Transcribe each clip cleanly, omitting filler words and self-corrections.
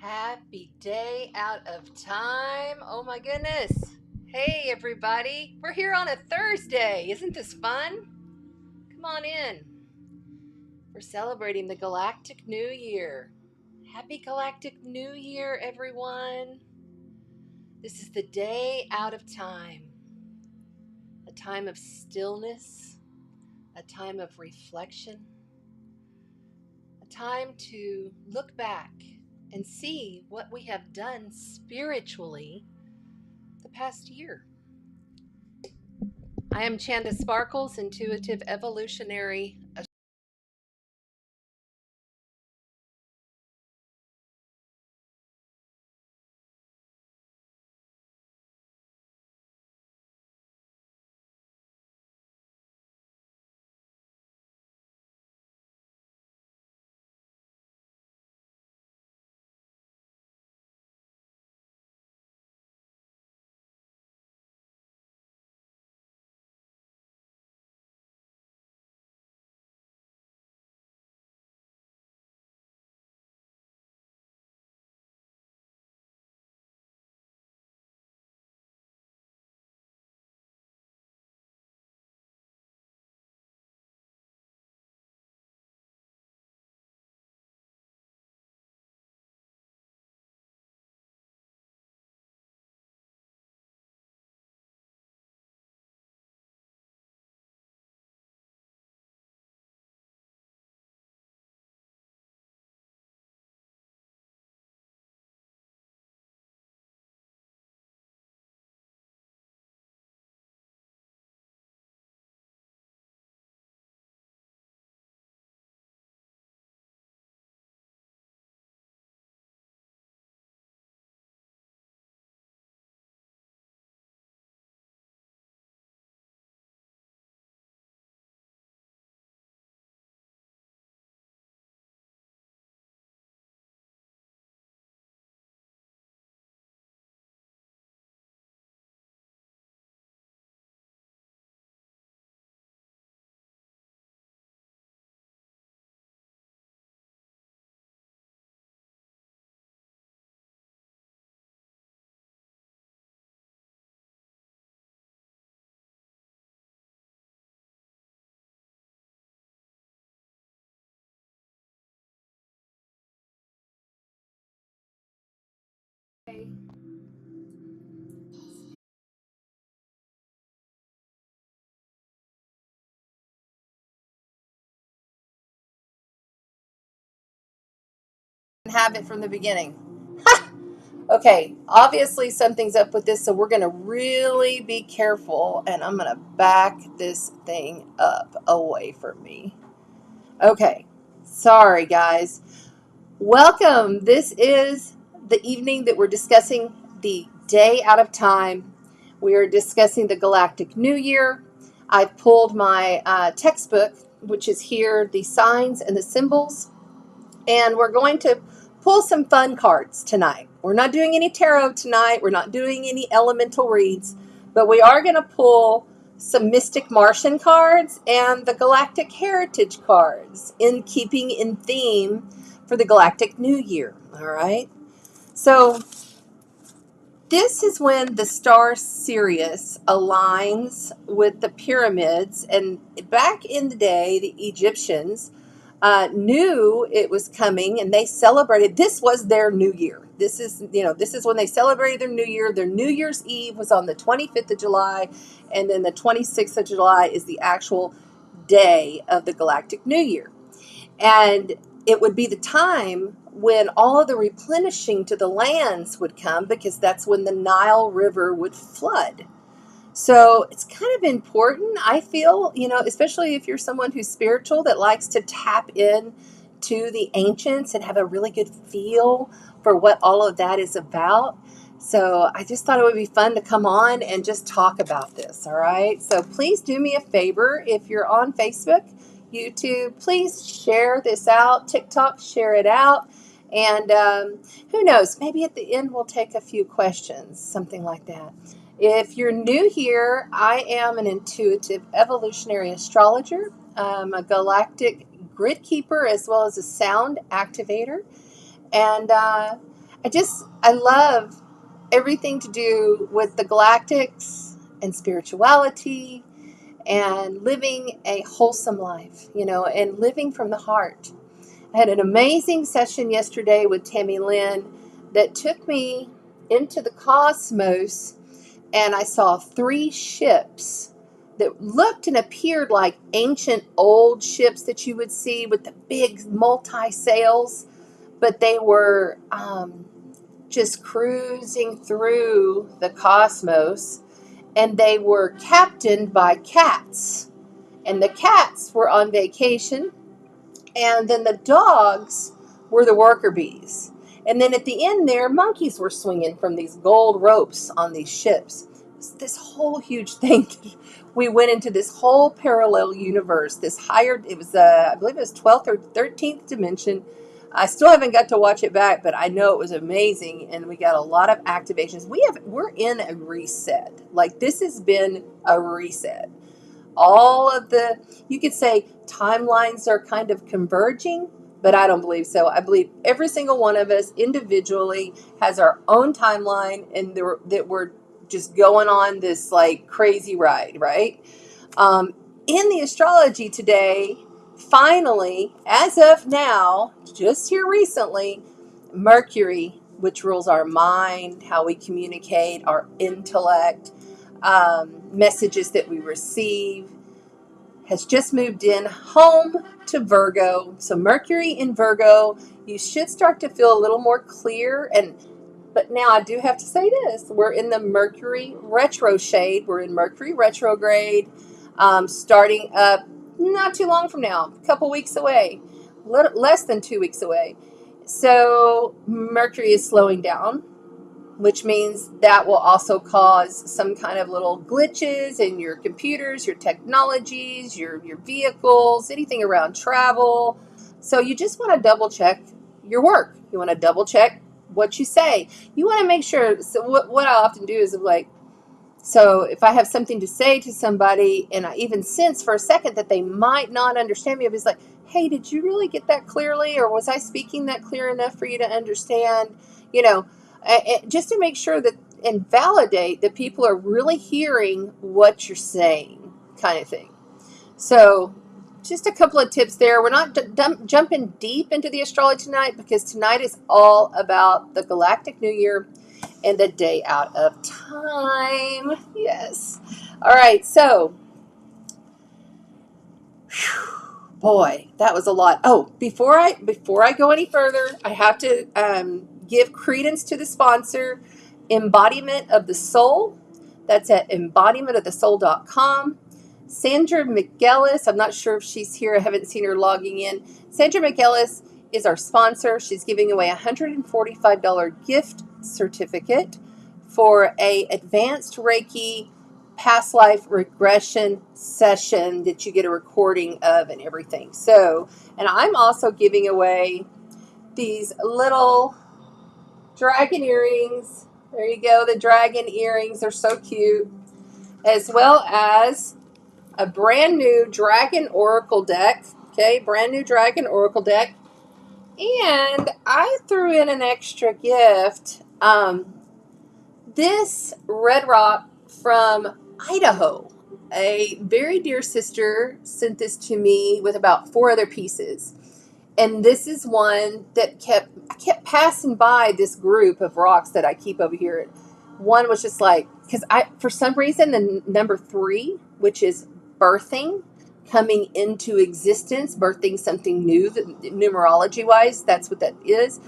Happy day out of time. Oh my goodness. Hey everybody. We're here on a Thursday. Isn't this fun? Come on in. We're celebrating the Galactic New Year. Happy Galactic New Year, everyone. This is the day out of time. A time of stillness, a time of reflection, a time to look back and see what we have done spiritually the past year. I am Chanda Sparkles, intuitive evolutionary have it from the beginning. Okay, obviously something's up with this, so we're going to really be careful, and I'm going to back this thing up away from me. Okay, sorry guys. Welcome. This is the evening that we're discussing the day out of time. We are discussing the Galactic New Year. I've pulled my textbook, which is here, the signs and the symbols, and we're going to pull some fun cards tonight. We're not doing any tarot tonight. We're not doing any elemental reads, but we are going to pull some Mystic Martian cards and the Galactic Heritage cards in keeping in theme for the Galactic New Year. All right. So this is when the star Sirius aligns with the pyramids. And back in the day, the Egyptians knew it was coming, and they celebrated. This was their New Year. This is when they celebrated their New Year. Their New Year's Eve was on the 25th of July, and then the 26th of July is the actual day of the Galactic New Year. And it would be the time when all of the replenishing to the lands would come, because that's when the Nile River would flood. So it's kind of important, I feel, especially if you're someone who's spiritual that likes to tap in to the ancients and have a really good feel for what all of that is about. So I just thought it would be fun to come on and just talk about this, all right? So please do me a favor, if you're on Facebook, YouTube, please share this out. TikTok, share it out. And who knows, maybe at the end we'll take a few questions, something like that. If you're new here, I am an intuitive evolutionary astrologer. I'm a galactic grid keeper as well as a sound activator. And I love everything to do with the galactics and spirituality and living a wholesome life, and living from the heart. I had an amazing session yesterday with Tammy Lynn that took me into the cosmos, and I saw 3 ships that looked and appeared like ancient old ships that you would see with the big multi-sails, but they were just cruising through the cosmos, and they were captained by cats. And the cats were on vacation, and then the dogs were the worker bees. And then at the end there, monkeys were swinging from these gold ropes on these ships. This whole huge thing. We went into this whole parallel universe, it was, I believe it was 12th or 13th dimension. I still haven't got to watch it back, but I know it was amazing, and we got a lot of activations. We're in a reset. Like, this has been a reset. All of you could say timelines are kind of converging, but I don't believe so. I believe every single one of us individually has our own timeline, and that we're just going on this like crazy ride, right? In the astrology today, finally, as of now, just here recently, Mercury, which rules our mind, how we communicate, our intellect, messages that we receive, has just moved in home to Virgo. So Mercury in Virgo, you should start to feel a little more clear. But now I do have to say this. We're in the Mercury retro shade. We're in Mercury retrograde, starting up not too long from now, a couple weeks away, less than 2 weeks away. So Mercury is slowing down, which means that will also cause some kind of little glitches in your computers, your technologies, your vehicles, anything around travel. So you just want to double check your work. You want to double check what you say. You want to make sure. So what I often do is so if I have something to say to somebody and I even sense for a second that they might not understand me, I'll be like, hey, did you really get that clearly? Or was I speaking that clear enough for you to understand? Just to make sure that and validate that people are really hearing what you're saying, kind of thing. So just a couple of tips there. We're not jumping deep into the astrology tonight, because tonight is all about the Galactic New Year and the day out of time. Yes. All right. So Boy, that was a lot. Oh, before I go any further, I have to give credence to the sponsor, Embodiment of the Soul. That's at embodimentofthesoul.com. Sandra McGillis, I'm not sure if she's here. I haven't seen her logging in. Sandra McGillis is our sponsor. She's giving away a $145 gift certificate for a advanced Reiki past life regression session that you get a recording of and everything. So, and I'm also giving away these little dragon earrings. There you go, the dragon earrings are so cute, as well as a brand new dragon oracle deck. Okay, brand new dragon oracle deck. And I threw in an extra gift. This red rock from Idaho. A very dear sister sent this to me with about 4 other pieces. And this is one that I kept passing by this group of rocks that I keep over here. One was just like, because for some reason, the number 3, which is birthing, coming into existence, birthing something new, numerology wise, that's what that is.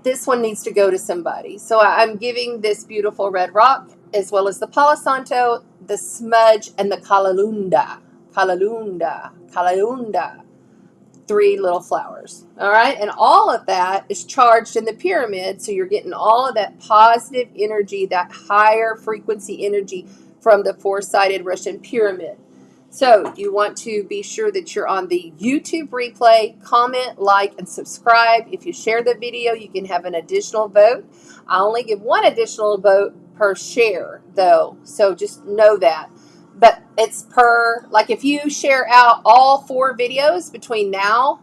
This one needs to go to somebody. So I'm giving this beautiful red rock, as well as the Palo Santo, the Smudge, and the Kalalunda. 3 little flowers. All right. And all of that is charged in the pyramid. So you're getting all of that positive energy, that higher frequency energy from the 4-sided Russian pyramid. So you want to be sure that you're on the YouTube replay, comment, like, and subscribe. If you share the video, you can have an additional vote. I only give 1 additional vote per share, though. So just know that. But it's like if you share out all 4 videos between now,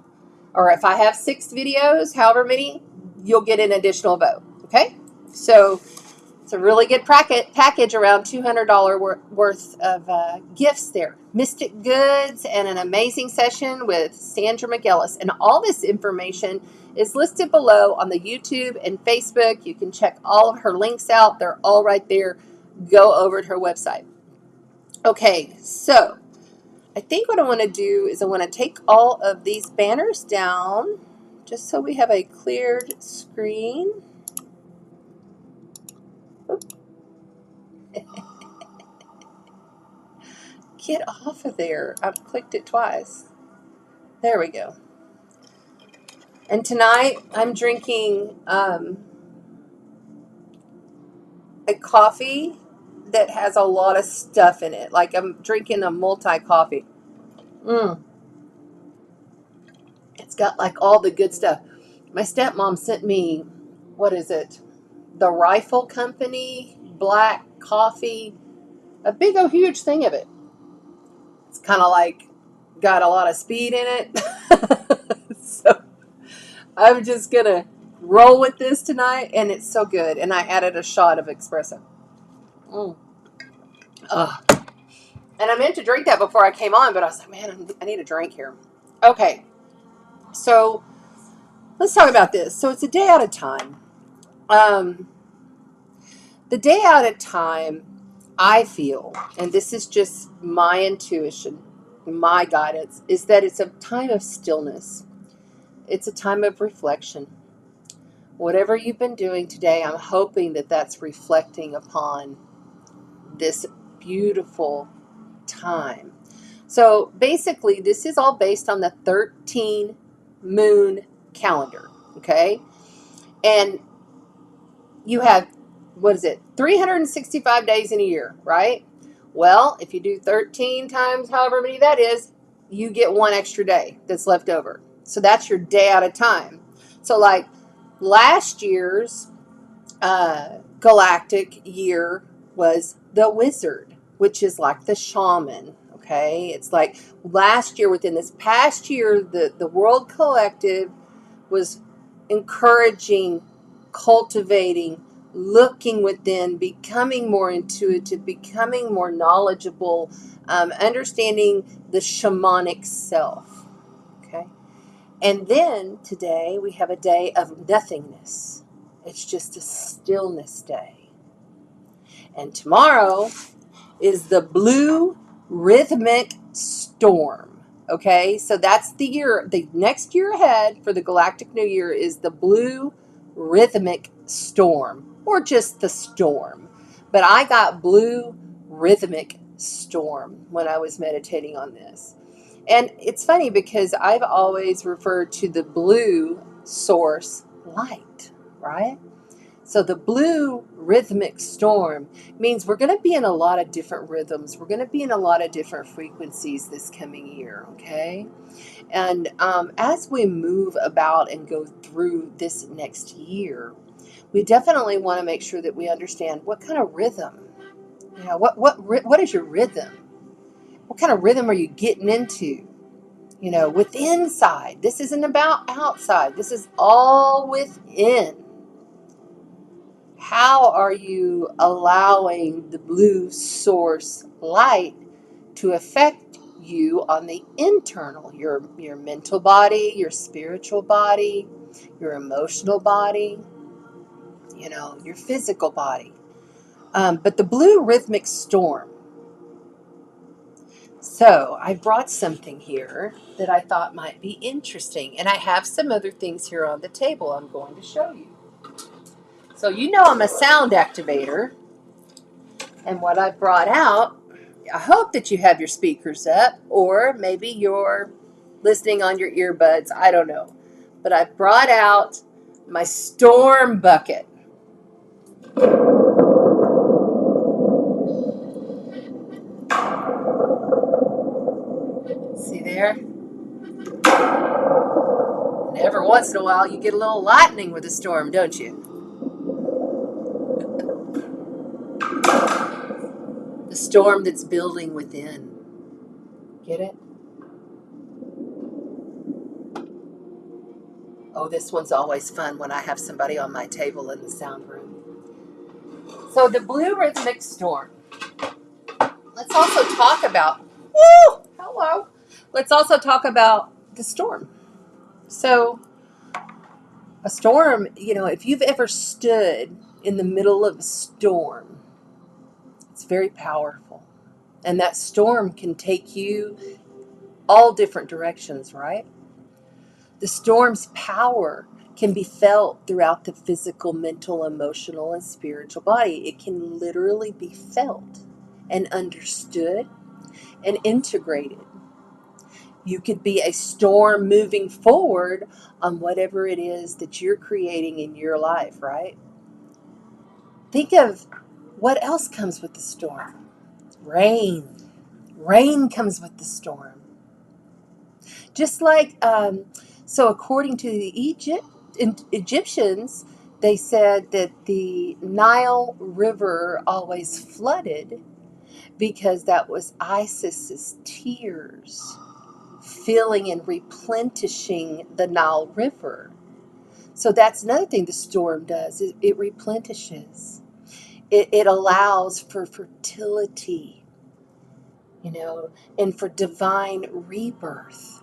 or if I have 6 videos, however many, you'll get an additional vote. Okay? So it's a really good package, around $200 worth of gifts there. Mystic goods and an amazing session with Sandra McGillis. And all this information is listed below on the YouTube and Facebook. You can check all of her links out. They're all right there. Go over to her website. Okay, so I think what I want to do is I want to take all of these banners down just so we have a cleared screen. Get off of there. I've clicked it twice. There we go. And tonight I'm drinking a coffee that has a lot of stuff in it. Like I'm drinking a multi-coffee. It's got like all the good stuff. My stepmom sent me, what is it? The Rifle Company black coffee. A big old huge thing of it. It's kind of like got a lot of speed in it. So I'm just going to roll with this tonight, and it's so good. And I added a shot of espresso. And I meant to drink that before I came on, but I was like, man, I need a drink here. Okay, so let's talk about this. So it's a day at a time. The day at a time, I feel, and this is just my intuition, my guidance, is that it's a time of stillness. It's a time of reflection. Whatever you've been doing today, I'm hoping that that's reflecting upon this beautiful time. So basically, this is all based on the 13 moon calendar, okay? And you have, 365 days in a year, right? Well, if you do 13 times however many that is, you get 1 extra day that's left over. So that's your day at a time. So like last year's galactic year was the wizard, which is like the shaman, okay? It's like last year, within this past year, the world collective was encouraging, cultivating, looking within, becoming more intuitive, becoming more knowledgeable, understanding the shamanic self, okay? And then today we have a day of nothingness. It's just a stillness day. And tomorrow is the blue rhythmic storm. Okay, so that's the year. The next year ahead for the Galactic New Year is the Blue Rhythmic Storm, or just the storm. But I got Blue Rhythmic Storm when I was meditating on this. And it's funny because I've always referred to the blue source light, right? So the blue rhythmic storm means we're going to be in a lot of different rhythms. We're going to be in a lot of different frequencies this coming year, okay? And as we move about and go through this next year, we definitely want to make sure that we understand what kind of rhythm, you know, what is your rhythm? What kind of rhythm are you getting into? You know, with inside. This isn't about outside. This is all within. How are you allowing the blue source light to affect you on the internal, your mental body, your spiritual body, your emotional body, you know, your physical body? But the blue rhythmic storm. So I brought something here that I thought might be interesting. And I have some other things here on the table I'm going to show you. So you know I'm a sound activator. And what I brought out, I hope that you have your speakers up, or maybe you're listening on your earbuds. I don't know. But I brought out my storm bucket. See there? And every once in a while you get a little lightning with a storm, don't you? The storm that's building within. Get it? Oh, this one's always fun when I have somebody on my table in the sound room. So the blue rhythmic storm. Let's also talk about, woo, hello. Let's also talk about the storm. So a storm, you know, if you've ever stood in the middle of a storm, it's very powerful. And that storm can take you all different directions, right? The storm's power can be felt throughout the physical, mental, emotional, and spiritual body. It can literally be felt and understood and integrated. You could be a storm moving forward on whatever it is that you're creating in your life, right? Think of what else comes with the storm. Rain. Rain comes with the storm. Just like, so according to the Egyptians, they said that the Nile River always flooded because that was Isis's tears filling and replenishing the Nile River. So that's another thing the storm does. It replenishes. It allows for fertility, you know, and for divine rebirth.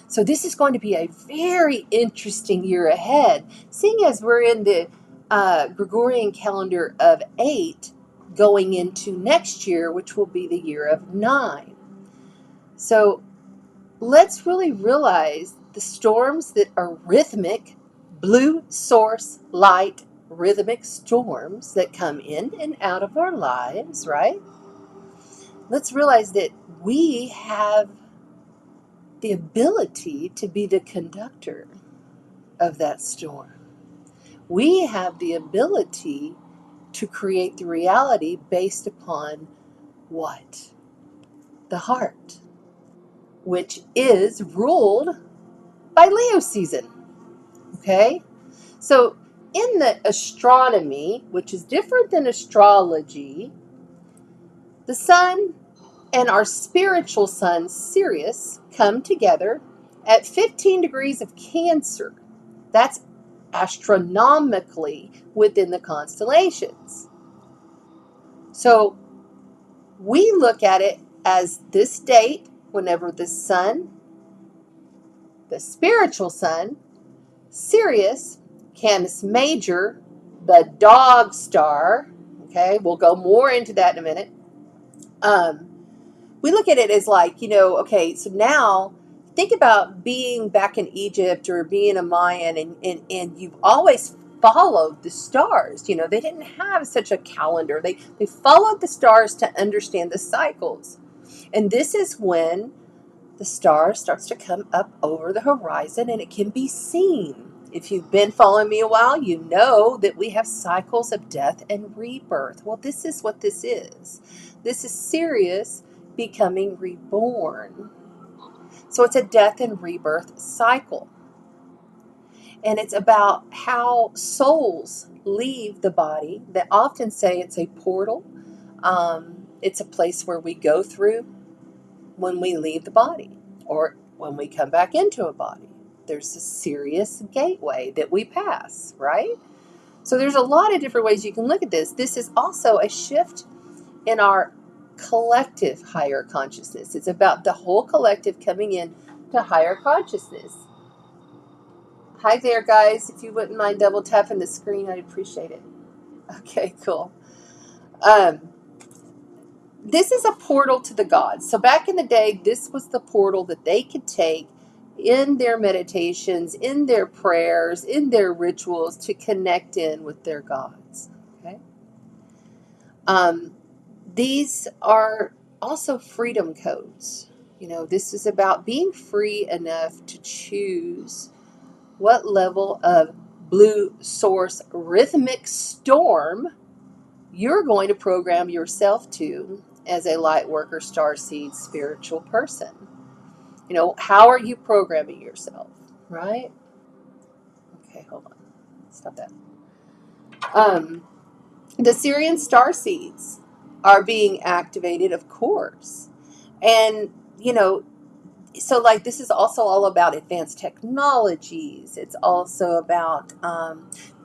So this is going to be a very interesting year ahead, seeing as we're in the Gregorian calendar of 8 going into next year, which will be the year of 9. So let's really realize the storms that are rhythmic, blue source light rhythmic storms that come in and out of our lives, right? Let's realize that we have the ability to be the conductor of that storm. We have the ability to create the reality based upon what? The heart, which is ruled by Leo season. Okay? So in the astronomy, which is different than astrology, the sun and our spiritual sun, Sirius, come together at 15 degrees of Cancer. That's astronomically within the constellations. So we look at it as this date, whenever the sun, the spiritual sun, Sirius-Canis Major, the dog star, okay, we'll go more into that in a minute, we look at it as like, okay, so now think about being back in Egypt or being a Mayan, and you've always followed the stars. They didn't have such a calendar. They followed the stars to understand the cycles. And this is when the star starts to come up over the horizon and it can be seen. If you've been following me a while, you know that we have cycles of death and rebirth. Well, this is what this is. This is Sirius becoming reborn. So it's a death and rebirth cycle. And it's about how souls leave the body. They often say it's a portal. It's a place where we go through when we leave the body or when we come back into a body. There's a Sirius gateway that we pass, right? So there's a lot of different ways you can look at this. This is also a shift in our collective higher consciousness. It's about the whole collective coming in to higher consciousness. Hi there, guys. If you wouldn't mind double tapping the screen, I'd appreciate it. Okay, cool. This is a portal to the gods. So back in the day, this was the portal that they could take in their meditations, in their prayers, in their rituals to connect in with their gods. Okay. These are also freedom codes. This is about being free enough to choose what level of blue source rhythmic storm you're going to program yourself to as a light worker, starseed, spiritual person. How are you programming yourself, right? Okay, hold on. Stop that. The Syrian starseeds are being activated, of course. And, so like this is also all about advanced technologies. It's also about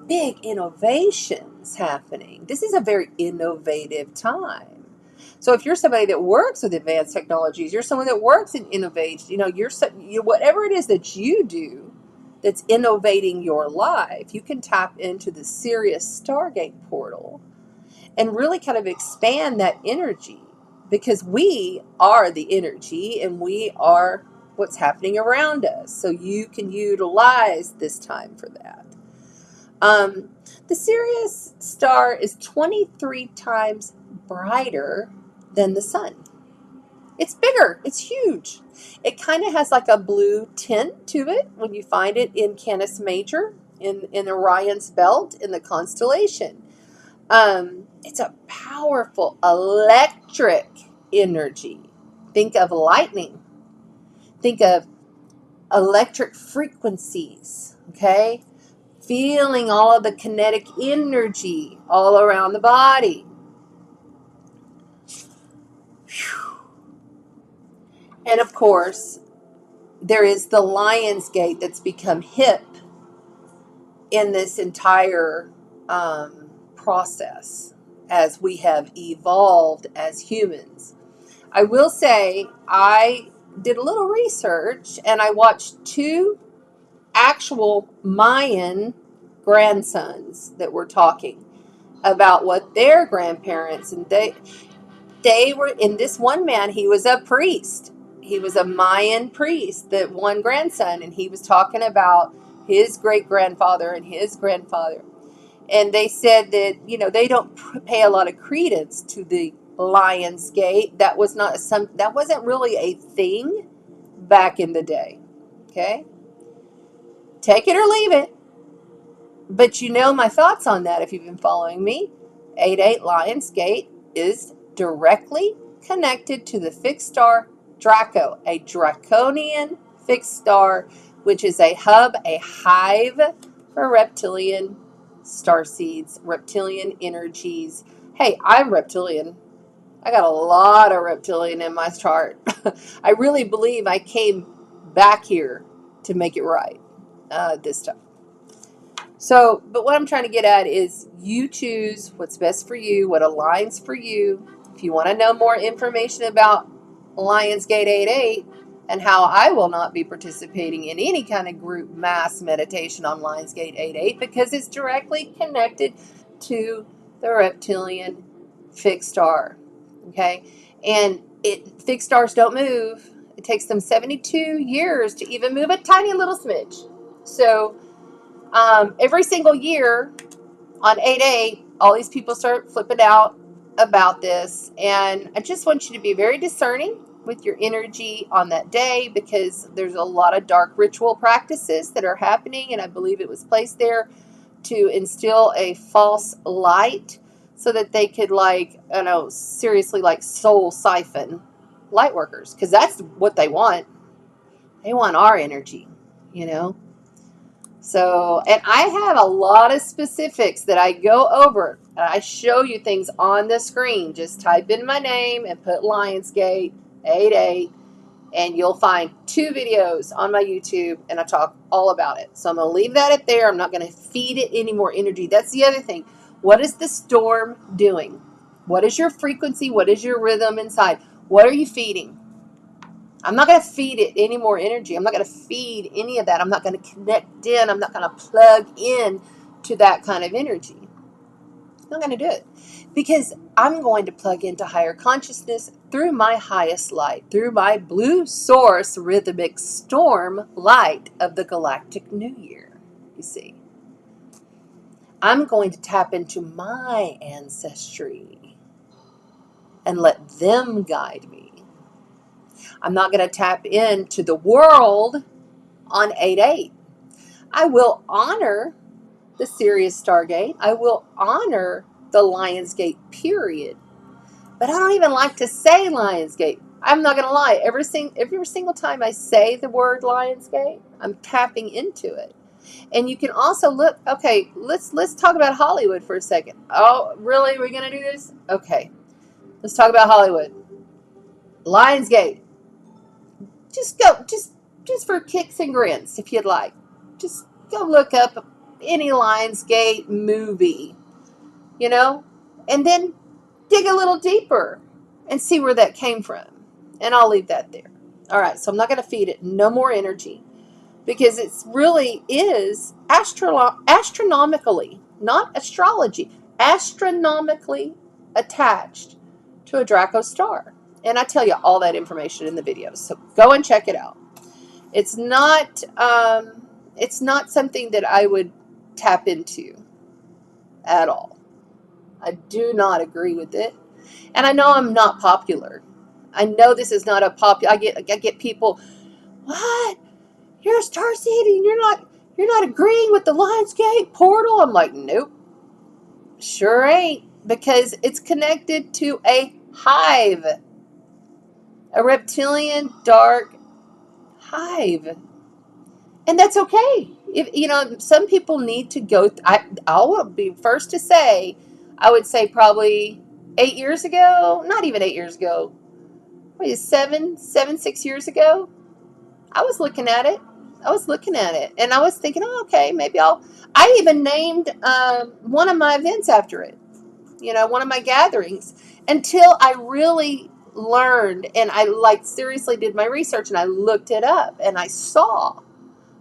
big innovations happening. This is a very innovative time. So if you're somebody that works with advanced technologies, you're someone that works in innovation, you're whatever it is that you do that's innovating your life, you can tap into the Sirius Stargate portal and really kind of expand that energy, because we are the energy and we are what's happening around us. So you can utilize this time for that. The Sirius star is 23 times brighter than the sun. It's bigger. It's huge. It kind of has like a blue tint to it when you find it in Canis Major, in Orion's belt, in the constellation. It's a powerful electric energy. Think of lightning. Think of electric frequencies, okay? Feeling all of the kinetic energy all around the body. Whew. And of course, there is the Lion's Gate that's become hip in this entire process as we have evolved as humans. I will say I did a little research and I watched 2 actual Mayan grandsons that were talking about what their grandparents, and they were, in this one man, he was a priest. He was a Mayan priest, that one grandson, and he was talking about his great-grandfather and his grandfather. And they said that, they don't pay a lot of credence to the Lion's Gate. That wasn't really a thing back in the day. Okay? Take it or leave it. But you know my thoughts on that if you've been following me. 88 Lion's Gate is directly connected to the fixed star Draco, a draconian fixed star, which is a hub, a hive for reptilian starseeds, reptilian energies. Hey, I'm reptilian. I got a lot of reptilian in my chart. I really believe I came back here to make it right this time. So, but what I'm trying to get at is you choose what's best for you, what aligns for you. If you want to know more information about Lionsgate 88 and how I will not be participating in any kind of group mass meditation on Lionsgate 88 because it's directly connected to the reptilian fixed star. Okay? And Fixed stars don't move. It takes them 72 years to even move a tiny little smidge. So every single year on 8/8, all these people start flipping out about this. And I just want you to be very discerning with your energy on that day, because there's a lot of dark ritual practices that are happening. And I believe it was placed there to instill a false light so that they could, like, I don't know, seriously, like, soul siphon light workers, because that's what they want. They want our energy, you know. So, and I have a lot of specifics that I go over. I show you things on the screen. Just type in my name and put Lionsgate 8/8, and you'll find 2 videos on my YouTube, and I talk all about it. So I'm going to leave that at there. I'm not going to feed it any more energy. That's the other thing. What is the storm doing? What is your frequency? What is your rhythm inside? What are you feeding? I'm not going to feed it any more energy. I'm not going to feed any of that. I'm not going to connect in. I'm not going to plug in to that kind of energy. I'm not going to do it, because I'm going to plug into higher consciousness through my highest light, through my blue source rhythmic storm light of the galactic new year. You see, I'm going to tap into my ancestry and let them guide me. I'm not going to tap into the world on 8/8. I will honor the Sirius Stargate. I will honor the Lionsgate period. But I don't even like to say Lionsgate. I'm not going to lie. Every single time I say the word Lionsgate, I'm tapping into it. And you can also look, okay, let's talk about Hollywood for a second. Oh, really? We're going to do this? Okay. Let's talk about Hollywood. Lionsgate. Just go, just for kicks and grins, if you'd like. Just go look up any Lionsgate movie, you know, and then dig a little deeper and see where that came from. And I'll leave that there. All right, so I'm not going to feed it no more energy, because it really is astronomically, not astrology, astronomically attached to a Draco star. And I tell you all that information in the videos, so go and check it out. It's not something that I would tap into at all. I do not agree with it, and I know I'm not popular. I know this is not a popular. I get people, what? You're a starseed and you're not agreeing with the Lionsgate portal. I'm like, nope, sure ain't, because it's connected to a hive. A reptilian dark hive. And that's okay. If, you know, some people need to go. I will be first to say, I would say probably 8 years ago, not even 8 years ago, what is 6 years ago, I was looking at it. And I was thinking, oh, okay, maybe I even named one of my events after it. You know, one of my gatherings, until I really learned, and I seriously did my research, and I looked it up, and I saw,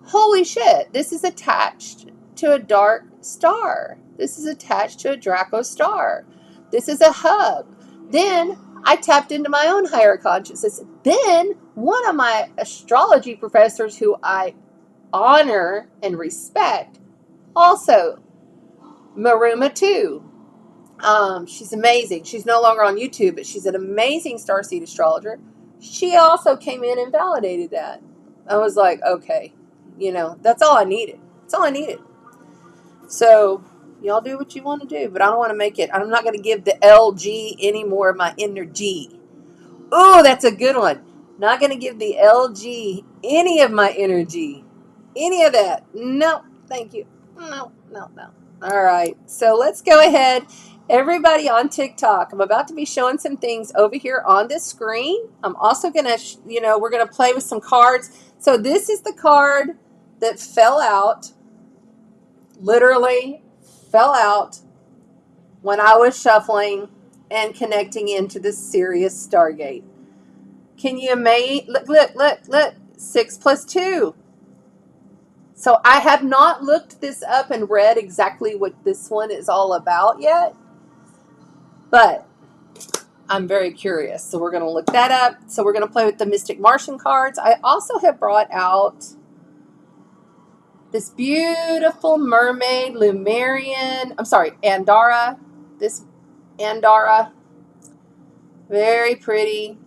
holy shit, this is attached to a dark star. This is attached to a Draco star. This is a hub. Then I tapped into my own higher consciousness. Then one of my astrology professors, who I honor and respect, also, Maruma too. She's amazing. She's no longer on YouTube, but she's an amazing starseed astrologer. She also came in and validated that. I was like, okay, you know, that's all I needed. That's all I needed. So y'all do what you want to do, but I don't want to make it. I'm not going to give the LG any more of my energy. Oh, that's a good one. Not going to give the LG any of my energy. Any of that. No, thank you. No. All right. So let's go ahead. Everybody on TikTok, I'm about to be showing some things over here on this screen. I'm also going to, we're going to play with some cards. So this is the card that fell out, literally fell out when I was shuffling and connecting into the Sirius Stargate. Can you imagine? Look. 6 + 2. So I have not looked this up and read exactly what this one is all about yet. But I'm very curious. So we're going to look that up. So we're going to play with the Mystic Martian cards. I also have brought out this beautiful mermaid, Andara. This Andara, very pretty.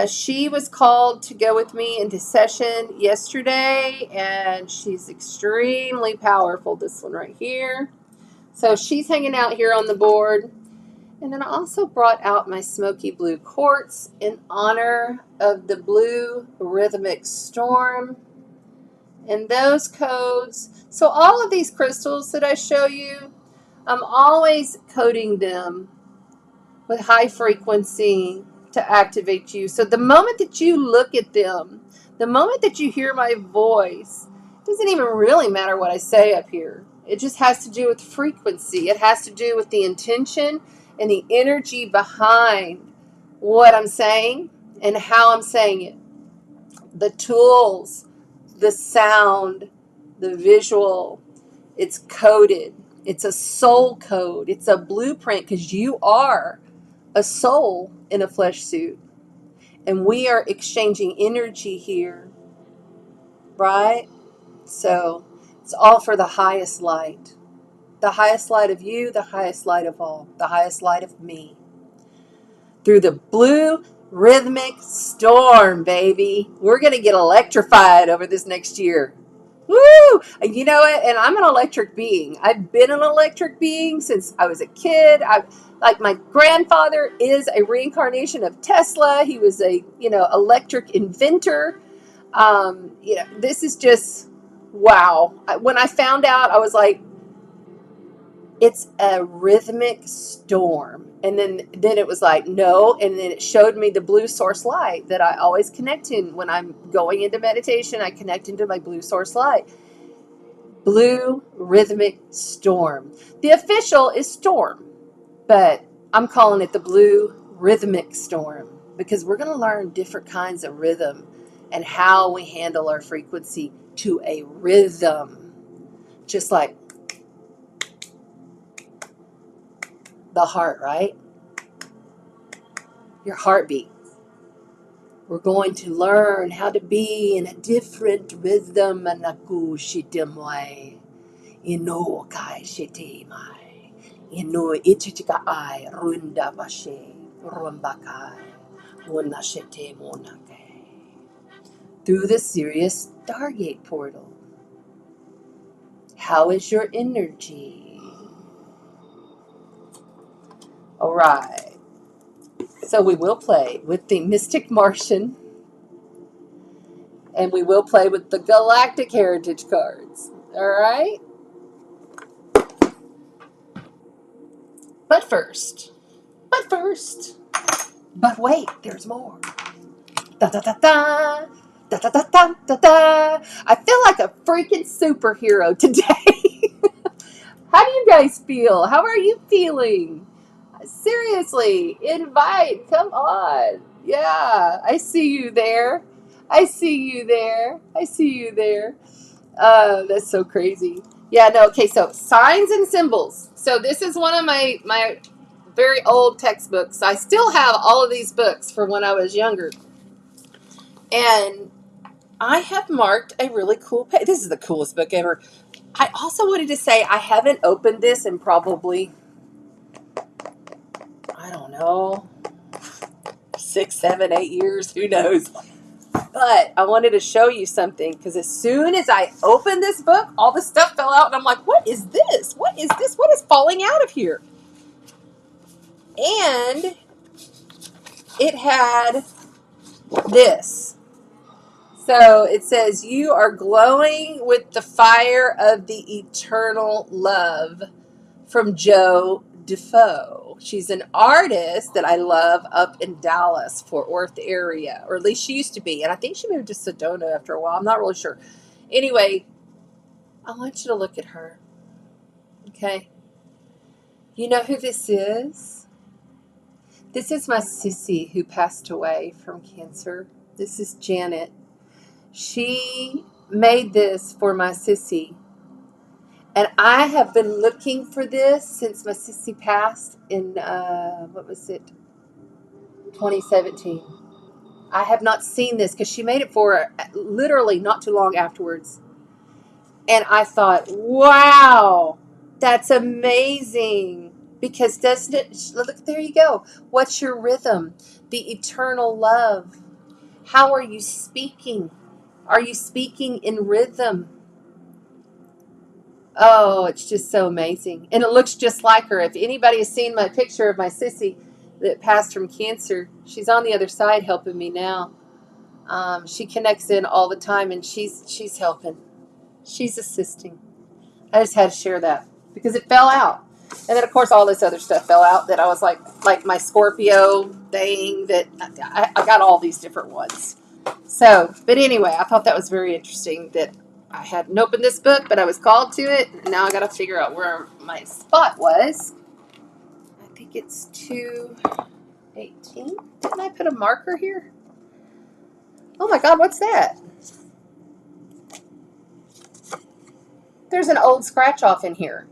She was called to go with me into session yesterday, and she's extremely powerful, this one right here. So she's hanging out here on the board. And then I also brought out my smoky blue quartz in honor of the blue rhythmic storm and those codes. So all of these crystals that I show you, I'm always coding them with high frequency to activate you. So the moment that you look at them, the moment that you hear my voice, it doesn't even really matter what I say up here. It just has to do with frequency. It has to do with the intention and the energy behind what I'm saying and how I'm saying it. The tools, the sound, the visual, it's coded. It's a soul code. It's a blueprint because you are a soul in a flesh suit. And we are exchanging energy here, right? So it's all for the highest light. The highest light of you, the highest light of all, the highest light of me. Through the blue rhythmic storm, baby. We're going to get electrified over this next year. Woo! You know what? And I'm an electric being. I've been an electric being since I was a kid. Like my grandfather is a reincarnation of Tesla. He was a, electric inventor. This is just, wow. When I found out, I was like, it's a rhythmic storm. And then it was like, no. And then it showed me the blue source light that I always connect in. When I'm going into meditation, I connect into my blue source light. Blue rhythmic storm. The official is storm, but I'm calling it the blue rhythmic storm because we're going to learn different kinds of rhythm and how we handle our frequency to a rhythm. Just like the heart, right? Your heartbeat. We're going to learn how to be in a different rhythm. Anaku shitemai. Ino kai shitemai. Ino ichichika ai runda vashe. Rumbakai. Unashite monake. Through the Sirius Stargate portal. How is your energy? All right. So we will play with the Mystic Martian, and we will play with the Galactic Heritage cards. All right? But wait, there's more. Da da da da. Da da da da da da. I feel like a freaking superhero today. How do you guys feel? How are you feeling? Seriously, invite. Come on. Yeah, I see you there. I see you there. I see you there. That's so crazy. Yeah, no, okay, so signs and symbols. So this is one of my very old textbooks. I still have all of these books from when I was younger. And I have marked a really cool page. This is the coolest book ever. I also wanted to say I haven't opened this in probably, I don't know, 6, 7, 8 years. Who knows? But I wanted to show you something because as soon as I opened this book, all the stuff fell out. And I'm like, what is this? What is this? What is falling out of here? And it had this. So it says, you are glowing with the fire of the eternal love, from Jo Defoe. She's an artist that I love up in Dallas, Fort Worth area, or at least she used to be. And I think she moved to Sedona after a while. I'm not really sure. Anyway, I want you to look at her. Okay? You know who this is? This is my sissy who passed away from cancer. This is Janet. She made this for my sissy. And I have been looking for this since my sissy passed in, what was it? 2017. I have not seen this because she made it for literally not too long afterwards. And I thought, wow, that's amazing. Because doesn't it, look, there you go. What's your rhythm? The eternal love. How are you speaking? Are you speaking in rhythm? Oh, it's just so amazing. And it looks just like her. If anybody has seen my picture of my sissy that passed from cancer, she's on the other side helping me now. She connects in all the time, and she's helping. She's assisting. I just had to share that because it fell out. And then, of course, all this other stuff fell out that I was like my Scorpio thing that I got all these different ones. So, but anyway, I thought that was very interesting that I hadn't opened this book, but I was called to it. And now I got to figure out where my spot was. I think it's 218. Didn't I put a marker here? Oh my God, what's that? There's an old scratch off in here.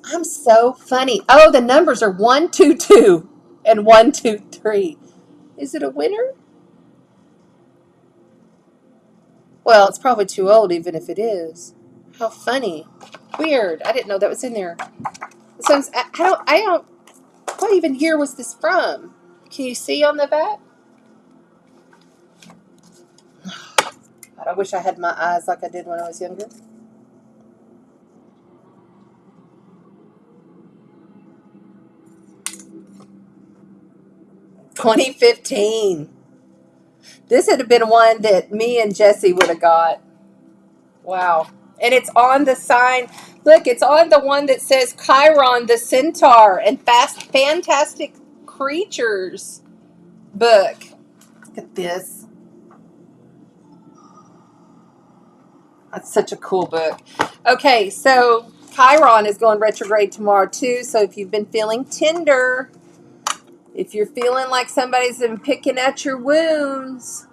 I'm so funny. Oh, the numbers are 122 and 123. Is it a winner? Well, it's probably too old, even if it is. How funny. Weird. I didn't know that was in there. So I don't. What even year was this from? Can you see on the back? God, I wish I had my eyes like I did when I was younger. 2015. This would have been one that me and Jesse would have got. Wow. And it's on the sign. Look, it's on the one that says Chiron the Centaur and Fantastic Creatures book. Look at this. That's such a cool book. Okay, so Chiron is going retrograde tomorrow too. So if you've been feeling tender, if you're feeling like somebody's been picking at your wounds,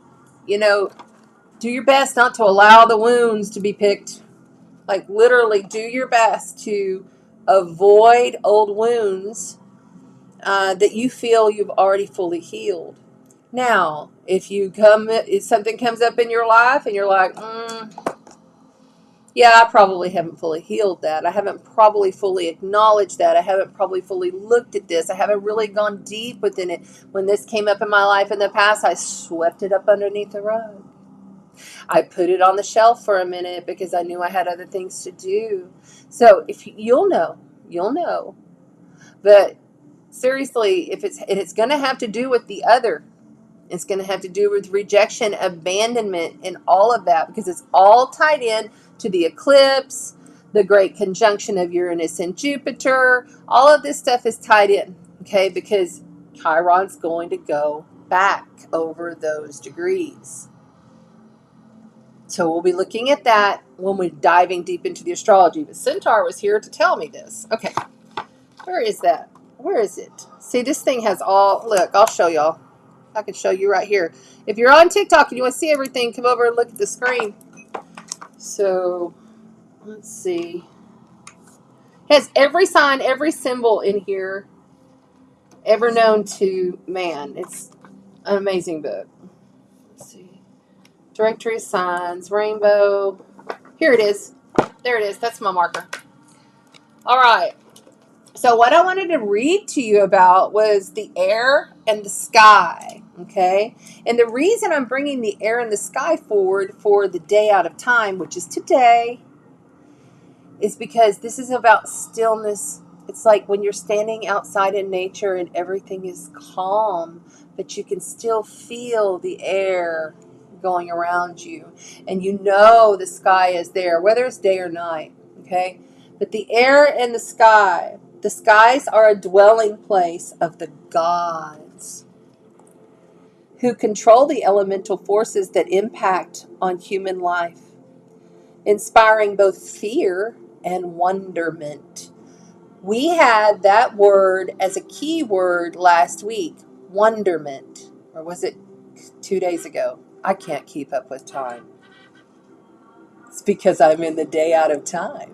do your best not to allow the wounds to be picked. Like literally do your best to avoid old wounds that you feel you've already fully healed. Now, if something comes up in your life and you're like, yeah, I probably haven't fully healed that. I haven't probably fully acknowledged that. I haven't probably fully looked at this. I haven't really gone deep within it. When this came up in my life in the past, I swept it up underneath the rug. I put it on the shelf for a minute because I knew I had other things to do. So if you'll know. But seriously, if it's going to have to do with the other, it's going to have to do with rejection, abandonment, and all of that because it's all tied in to the eclipse, the great conjunction of Uranus and Jupiter. All of this stuff is tied in, okay? Because Chiron's going to go back over those degrees. So we'll be looking at that when we're diving deep into the astrology. But Centaur was here to tell me this. Okay, where is that? Where is it? See, this thing has all, look, I'll show y'all. I can show you right here. If you're on TikTok and you want to see everything, come over and look at the screen. So, let's see. It has every sign, every symbol in here ever known to man. It's an amazing book. Let's see. Directory of signs, rainbow. Here it is. There it is. That's my marker. All right. So what I wanted to read to you about was the air and the sky, okay? And the reason I'm bringing the air and the sky forward for the day out of time, which is today, is because this is about stillness. It's like when you're standing outside in nature and everything is calm, but you can still feel the air going around you. And you know the sky is there, whether it's day or night, okay? But the air and the skies are a dwelling place of the gods who control the elemental forces that impact on human life, inspiring both fear and wonderment. We had that word as a key word last week, wonderment, or was it 2 days ago? I can't keep up with time. It's because I'm in the day out of time.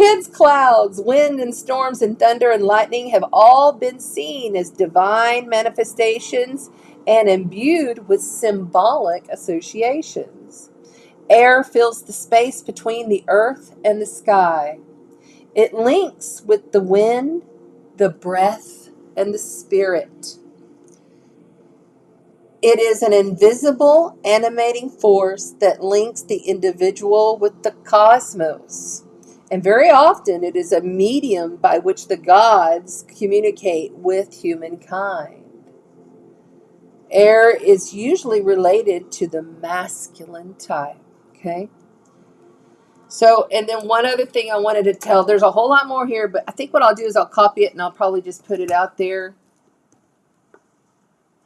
Hence, clouds, wind and storms and thunder and lightning have all been seen as divine manifestations and imbued with symbolic associations. Air fills the space between the earth and the sky. It links with the wind, the breath, and the spirit. It is an invisible, animating force that links the individual with the cosmos. And very often it is a medium by which the gods communicate with humankind. Air is usually related to the masculine type. Okay? So, and then one other thing I wanted to tell, there's a whole lot more here, but I think what I'll do is I'll copy it and I'll probably just put it out there.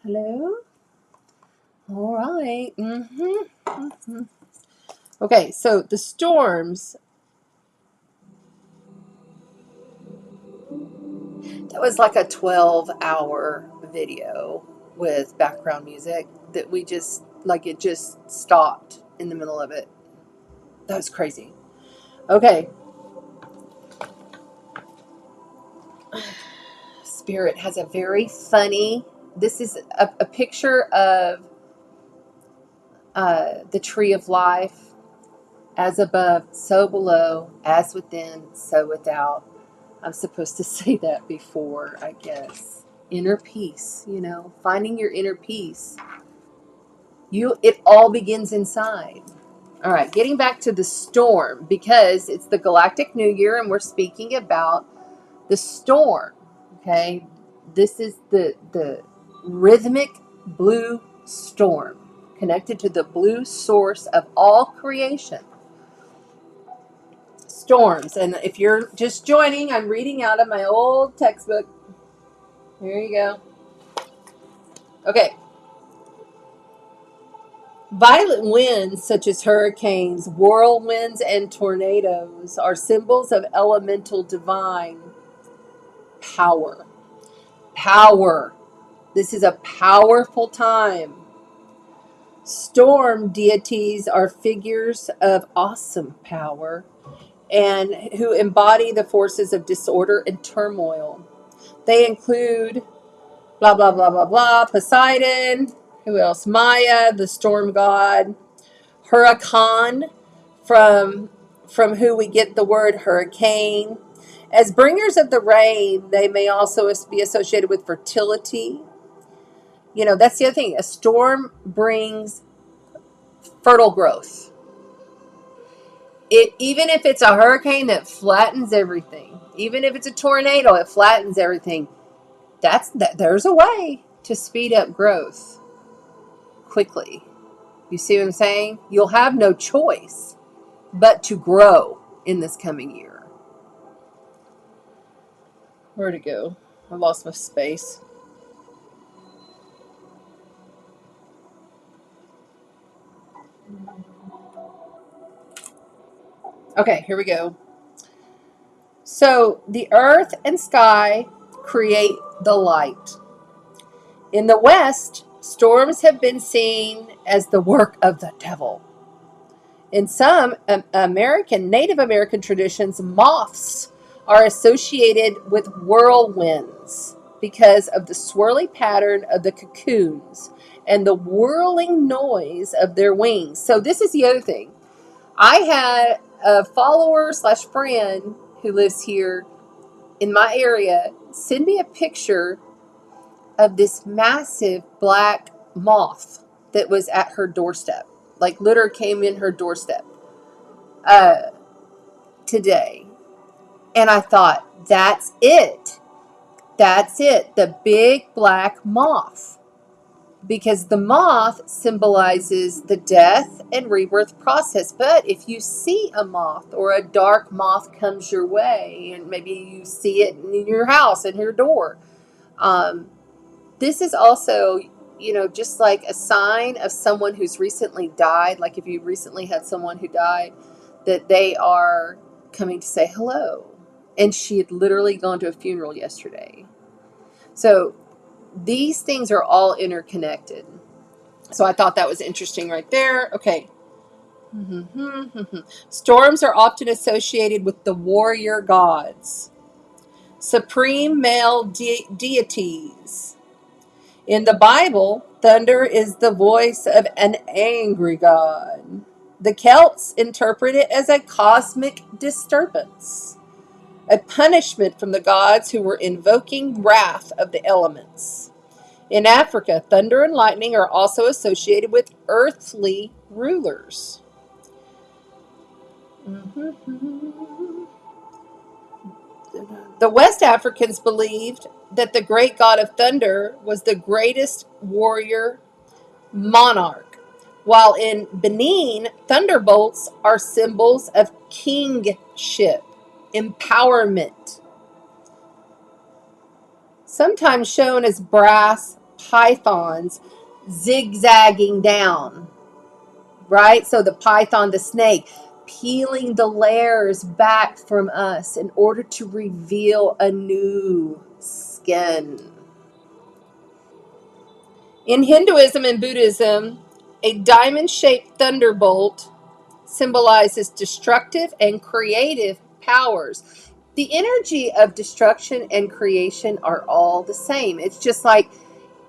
Hello? All right. Okay, so the storms. That was like a 12-hour video with background music that we just, like, it just stopped in the middle of it. That was crazy. Okay. Spirit has a very funny, this is a picture of the tree of life. As above, so below, as within, so without. I'm supposed to say that before, I guess. Inner peace, finding your inner peace. It all begins inside. All right, getting back to the storm, because it's the Galactic New Year and we're speaking about the storm. Okay, this is the rhythmic blue storm, connected to the blue source of all creation. Storms. And if you're just joining, I'm reading out of my old textbook. Here you go. Okay. Violent winds such as hurricanes, whirlwinds, and tornadoes are symbols of elemental divine power. Power. This is a powerful time. Storm deities are figures of awesome power and who embody the forces of disorder and turmoil. They include blah, blah, blah, blah, blah, Poseidon, who else? Maya, the storm god, Huracan, from who we get the word hurricane. As bringers of the rain, they may also be associated with fertility. That's the other thing. A storm brings fertile growth. Even if it's a hurricane that flattens everything, even if it's a tornado, it flattens everything. There's a way to speed up growth quickly. You see what I'm saying? You'll have no choice but to grow in this coming year. Where'd it go? I lost my space. Okay, here we go. So the earth and sky create the light. In the West, storms have been seen as the work of the devil. In some Native American traditions, moths are associated with whirlwinds because of the swirly pattern of the cocoons and the whirling noise of their wings. So this is the other thing. I had a follower / friend who lives here in my area send me a picture of this massive black moth that was at her doorstep. Like, literally came in her doorstep today. And I thought, that's it. That's it. The big black moth. Because the moth symbolizes the death and rebirth process. But if you see a moth or a dark moth comes your way, and maybe you see it in your house, in your door, this is also, just like a sign of someone who's recently died. Like if you recently had someone who died, that they are coming to say hello. And she had literally gone to a funeral yesterday. So these things are all interconnected. So I thought that was interesting right there. Okay. Storms are often associated with the warrior gods, supreme male deities. In the Bible, thunder is the voice of an angry god. The Celts interpret it as a cosmic disturbance, a punishment from the gods who were invoking wrath of the elements. In Africa, thunder and lightning are also associated with earthly rulers. The West Africans believed that the great god of thunder was the greatest warrior monarch, while in Benin, thunderbolts are symbols of kingship, empowerment, sometimes shown as brass pythons zigzagging down, right? So the python, the snake, peeling the layers back from us in order to reveal a new skin. In Hinduism and Buddhism, a diamond-shaped thunderbolt symbolizes destructive and creative powers. The energy of destruction and creation are all the same. It's just like,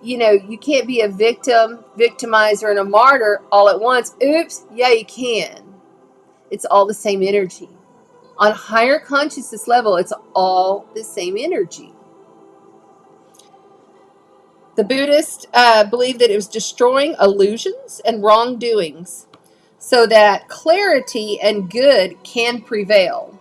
you can't be a victim, victimizer, and a martyr all at once. Oops, yeah, you can. It's all the same energy. On higher consciousness level, it's all the same energy. The Buddhists believe that it was destroying illusions and wrongdoings so that clarity and good can prevail.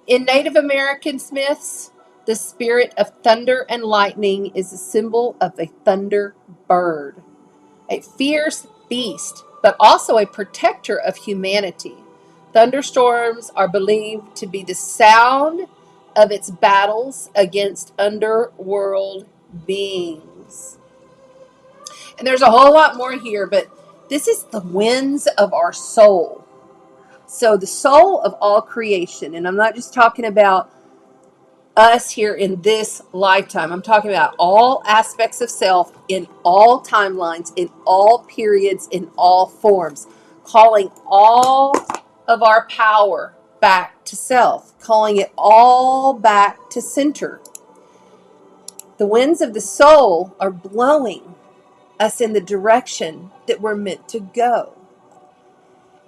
In Native American myths, the spirit of thunder and lightning is a symbol of a thunder bird, a fierce beast, but also a protector of humanity. Thunderstorms are believed to be the sound of its battles against underworld beings. And there's a whole lot more here, but this is the winds of our soul. So the soul of all creation, and I'm not just talking about us here in this lifetime. I'm talking about all aspects of self in all timelines, in all periods, in all forms, calling all of our power back to self, calling it all back to center. The winds of the soul are blowing us in the direction that we're meant to go.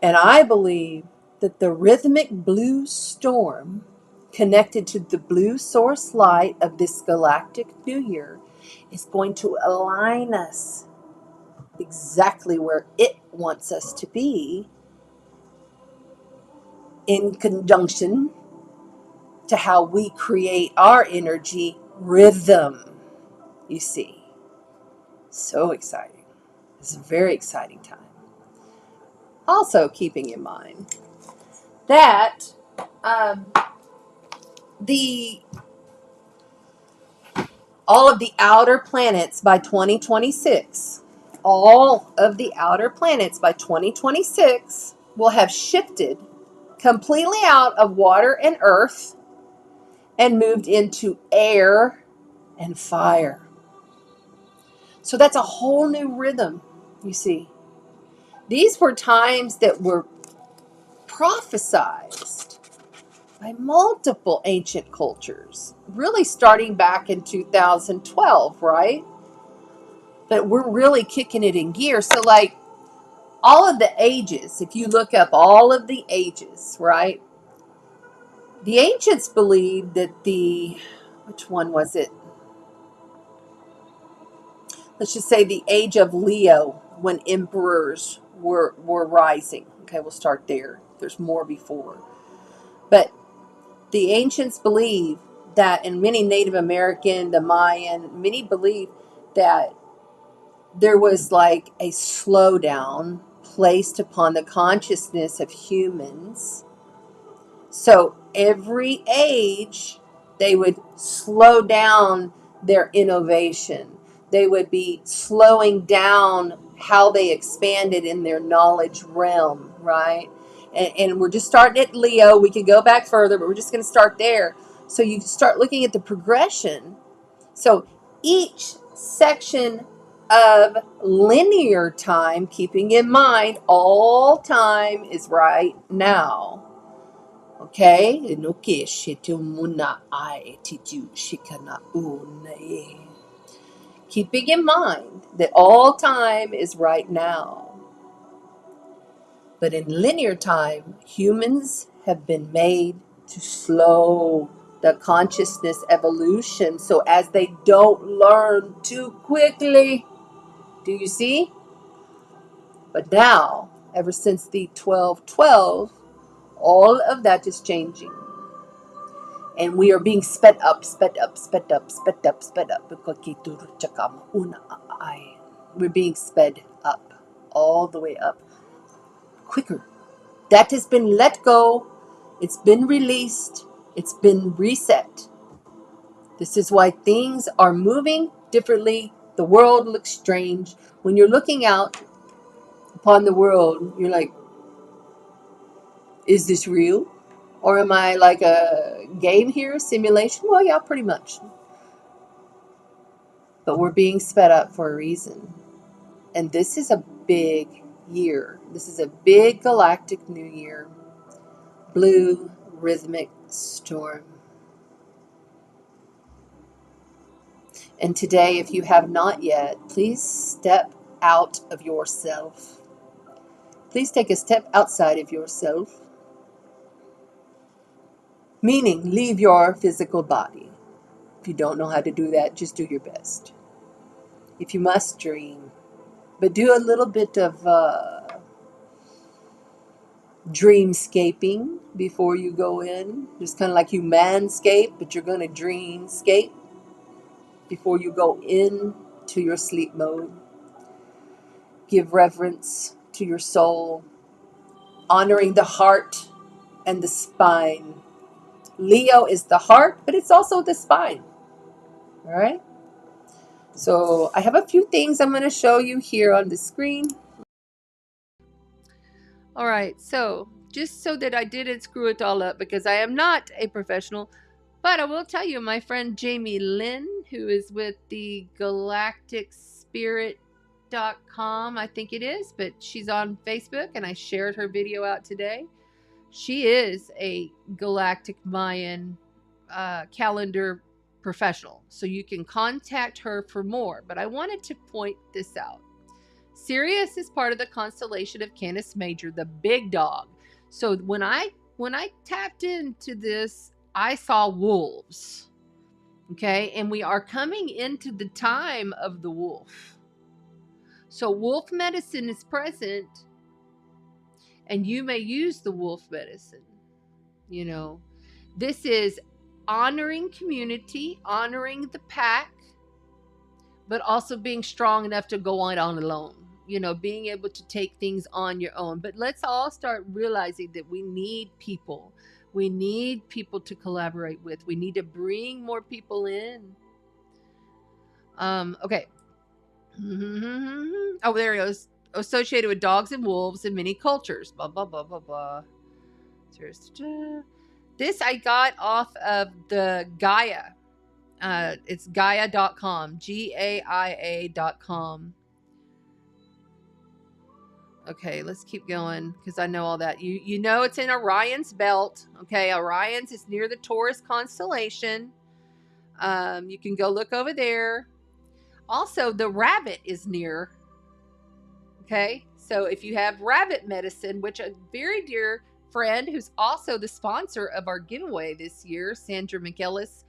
And I believe that the rhythmic blue storm connected to the blue source light of this galactic new year is going to align us exactly where it wants us to be in conjunction to how we create our energy rhythm. You see, so exciting. It's a very exciting time. Also keeping in mind that all of the outer planets by 2026, all of the outer planets by 2026 will have shifted completely out of water and earth and moved into air and fire. So that's a whole new rhythm, you see. These were times that were prophesized by multiple ancient cultures, really starting back in 2012, right? But we're really kicking it in gear. So like all of the ages, if you look up all of the ages, right? The ancients believed that which one was it? Let's just say the age of Leo, when emperors were rising. Okay, we'll start there. There's more before. But the ancients believe that, and many Native American, the Mayan, many believe that there was like a slowdown placed upon the consciousness of humans. So every age, they would slow down their innovation. They would be slowing down how they expanded in their knowledge realm, right? And we're just starting at Leo. We could go back further, but we're just going to start there. So you start looking at the progression. So each section of linear time, keeping in mind all time is right now. Okay? Keeping in mind that all time is right now. But in linear time, humans have been made to slow the consciousness evolution so as they don't learn too quickly. Do you see? But now, ever since the 1212, all of that is changing. And we are being sped up, sped up, sped up, sped up, sped up. We're being sped up, all the way up, quicker. That has been let go. It's been released. It's been reset. This is why things are moving differently. The world looks strange. When you're looking out upon the world, you're like, is this real? Or am I like a game here, simulation? Well, yeah, pretty much. But we're being sped up for a reason. And this is a big year. This is a big galactic new year. Blue rhythmic storm. And today, if you have not yet, please step out of yourself. Please take a step outside of yourself. Meaning, leave your physical body. If you don't know how to do that, just do your best. If you must, dream. But do a little bit of dreamscaping before you go in. Just kind of like you manscape, but you're going to dreamscape before you go in to your sleep mode. Give reverence to your soul, honoring the heart and the spine. Leo is the heart, but it's also the spine. All right? So I have a few things I'm going to show you here on the screen. All right, so just so that I didn't screw it all up, because I am not a professional, but I will tell you, my friend Jamie Lynn, who is with the GALACTIC I think it is, but she's on Facebook, and I shared her video out today. She is a galactic Mayan calendar professional, so you can contact her for more. But I wanted to point this out. Sirius is part of the constellation of Canis Major, the big dog. So when I tapped into this, I saw wolves. Okay, and we are coming into the time of the wolf. So wolf medicine is present, and you may use the wolf medicine. You know, this is honoring community, honoring the pack, but also being strong enough to go on alone. You know, being able to take things on your own. But let's all start realizing that we need people. We need people to collaborate with. We need to bring more people in. Okay. Oh, there he goes. Associated with dogs and wolves in many cultures. Blah, blah, blah, blah, blah. This I got off of the Gaia. It's Gaia.com. GAIA.com. Okay, let's keep going because I know all that. You know it's in Orion's belt. Okay, Orion's is near the Taurus constellation. You can go look over there. Also, the rabbit is near. Okay, so if you have rabbit medicine, which a very dear friend who's also the sponsor of our giveaway this year, Sandra McEllis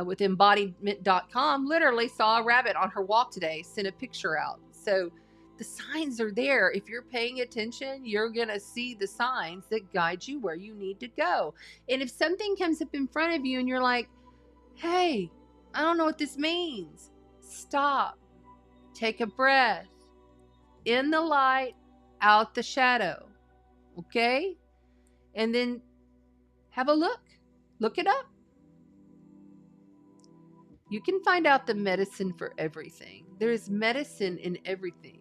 with embodiment.com, literally saw a rabbit on her walk today, sent a picture out. So the signs are there. If you're paying attention, you're going to see the signs that guide you where you need to go. And if something comes up in front of you and you're like, hey, I don't know what this means, stop, take a breath, in the light, out the shadow. Okay? And then have a look. Look it up. You can find out the medicine for everything. There is medicine in everything.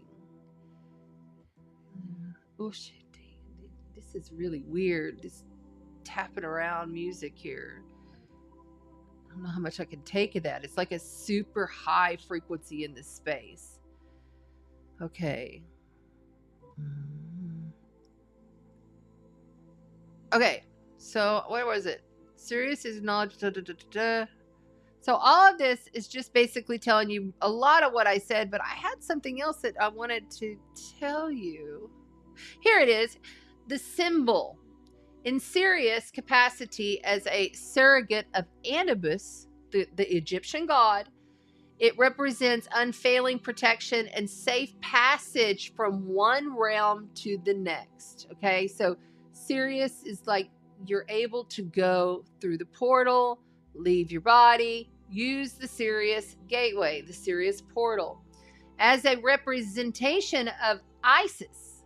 Oh shit, this is really weird. This tapping around music here. I don't know how much I can take of that. It's like a super high frequency in this space. Okay. Okay. So where was it? Sirius is knowledge. So all of this is just basically telling you a lot of what I said, but I had something else that I wanted to tell you. Here it is. The symbol in Sirius capacity as a surrogate of Anubis, the Egyptian god. It represents unfailing protection and safe passage from one realm to the next. Okay, so Sirius is like you're able to go through the portal, leave your body, use the Sirius gateway, the Sirius portal. As a representation of Isis,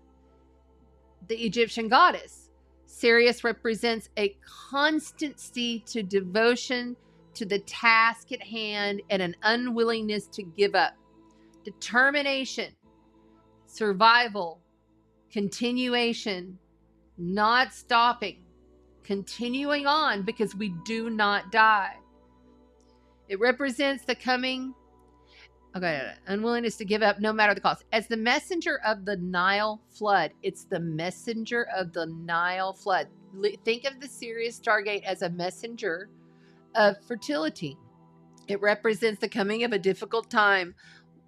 the Egyptian goddess, Sirius represents a constancy to devotion to the task at hand and an unwillingness to give up. Determination, survival, continuation, not stopping, continuing on because we do not die. It represents the coming, unwillingness to give up no matter the cost. As the messenger of the Nile flood, it's the messenger of the Nile flood. Think of the Sirius Stargate as a messenger of fertility. It represents the coming of a difficult time,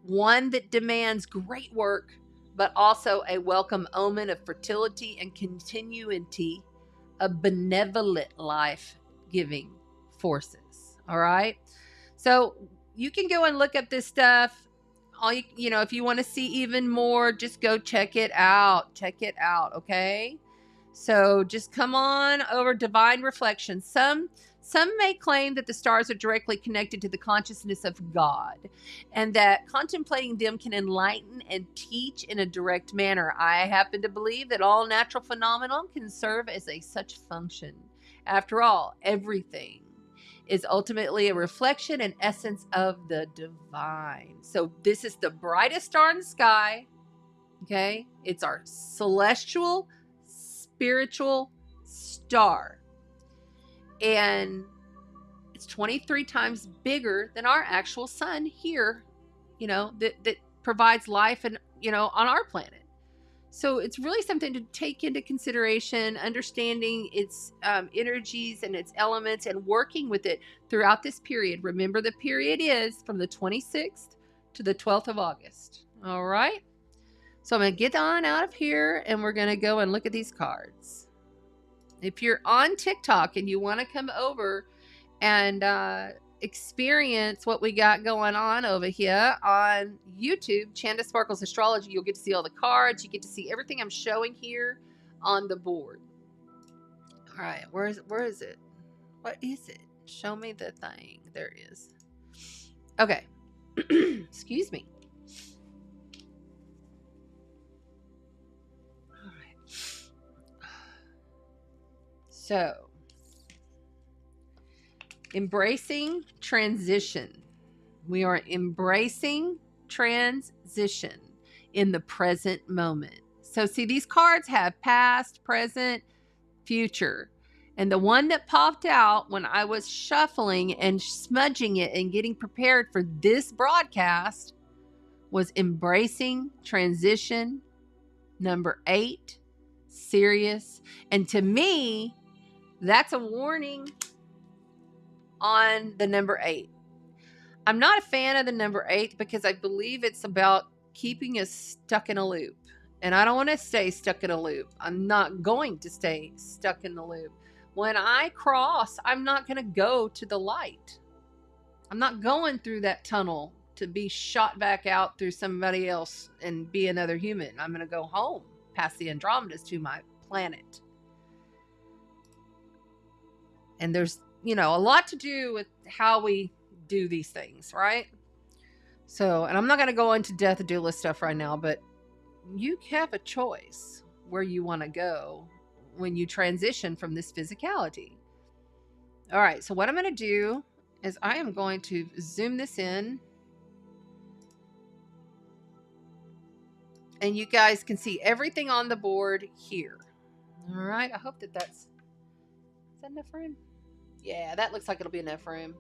one that demands great work, but also a welcome omen of fertility and continuity of benevolent life-giving forces. All right? So you can go and look up this stuff. If you want to see even more, just go check it out. Check it out, okay? So just come on over Divine Reflection. Some may claim that the stars are directly connected to the consciousness of God and that contemplating them can enlighten and teach in a direct manner. I happen to believe that all natural phenomena can serve as a such function. After all, everything is ultimately a reflection and essence of the divine. So this is the brightest star in the sky, okay? It's our celestial, spiritual star. And it's 23 times bigger than our actual sun here, that provides life and, on our planet. So it's really something to take into consideration, understanding its energies and its elements and working with it throughout this period. Remember, the period is from the 26th to the 12th of August. All right. So I'm going to get on out of here and we're going to go and look at these cards. If you're on TikTok and you want to come over and experience what we got going on over here on YouTube, Chanda Sparkles Astrology, you'll get to see all the cards. You get to see everything I'm showing here on the board. All right, where is it? What is it? Show me the thing. There it is. Okay. Excuse me. All right. So, embracing transition. We are embracing transition in the present moment. So see, these cards have past, present, future. And the one that popped out when I was shuffling and smudging it and getting prepared for this broadcast was embracing transition, number 8, Sirius. And to me, that's a warning on the number 8. I'm not a fan of the number 8 because I believe it's about keeping us stuck in a loop. And I don't want to stay stuck in a loop. I'm not going to stay stuck in the loop. When I cross, I'm not going to go to the light. I'm not going through that tunnel to be shot back out through somebody else and be another human. I'm going to go home past the Andromedas to my planet. And there's, a lot to do with how we do these things, right? So, and I'm not going to go into death doula stuff right now, but you have a choice where you want to go when you transition from this physicality. All right, so what I'm going to do is I am going to zoom this in. And you guys can see everything on the board here. All right, I hope that's... Is that enough room? Yeah, that looks like it'll be enough room.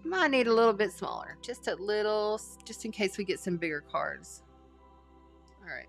Might need a little bit smaller. Just a little, just in case we get some bigger cards. All right.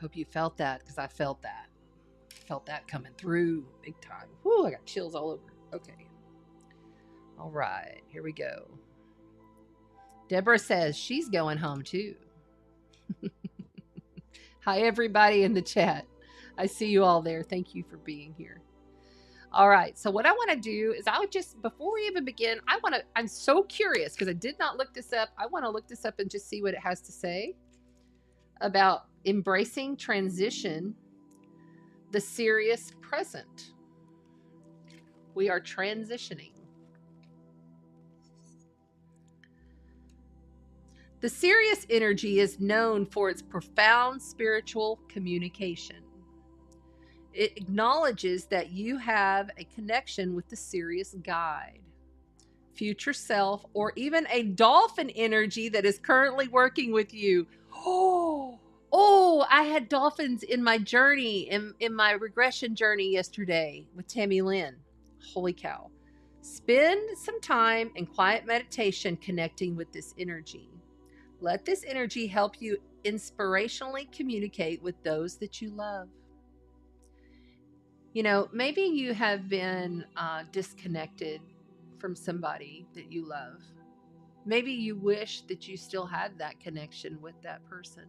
Hope you felt that, because I felt that. Felt that coming through big time. Whoo, I got chills all over. Okay. All right, here we go. Deborah says she's going home too. Hi, everybody in the chat. I see you all there. Thank you for being here. All right, so what I want to do is I would just, before we even begin, I'm so curious because I did not look this up. I want to look this up and just see what it has to say about embracing transition, the Sirius present. We are transitioning. The Sirius energy is known for its profound spiritual communication. It acknowledges that you have a connection with the Sirius guide, future self, or even a dolphin energy that is currently working with you. Oh, I had dolphins in my journey, in my regression journey yesterday with Tammy Lynn. Holy cow. Spend some time in quiet meditation connecting with this energy. Let this energy help you inspirationally communicate with those that you love. You know, maybe you have been disconnected from somebody that you love. Maybe you wish that you still had that connection with that person.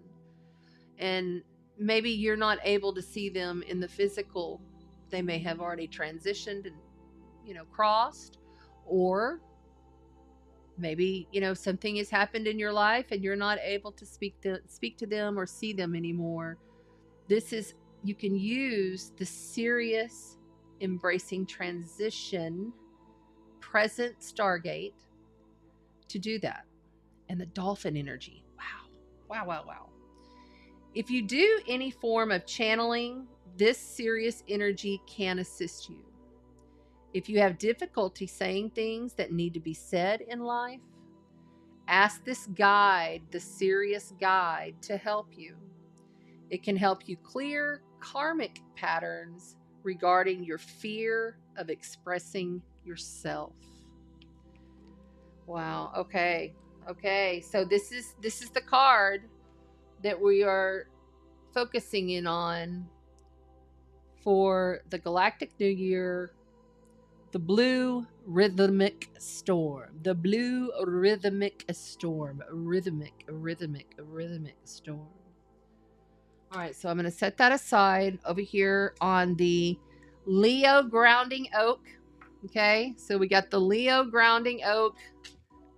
And maybe you're not able to see them in the physical. They may have already transitioned and, crossed. Or maybe, something has happened in your life and you're not able to speak to them or see them anymore. You can use the Sirius embracing transition present Stargate to do that. And the dolphin energy. Wow. If you do any form of channeling, this Sirius energy can assist you. If you have difficulty saying things that need to be said in life, ask this guide, the Sirius guide, to help you. It can help you clear karmic patterns regarding your fear of expressing yourself. Wow. Okay. So this is the card that we are focusing in on for the Galactic New Year, the Blue Rhythmic Storm. The Blue Rhythmic Storm. Rhythmic Storm. All right, so I'm going to set that aside over here on the Leo grounding oak. Okay, so we got the Leo grounding oak.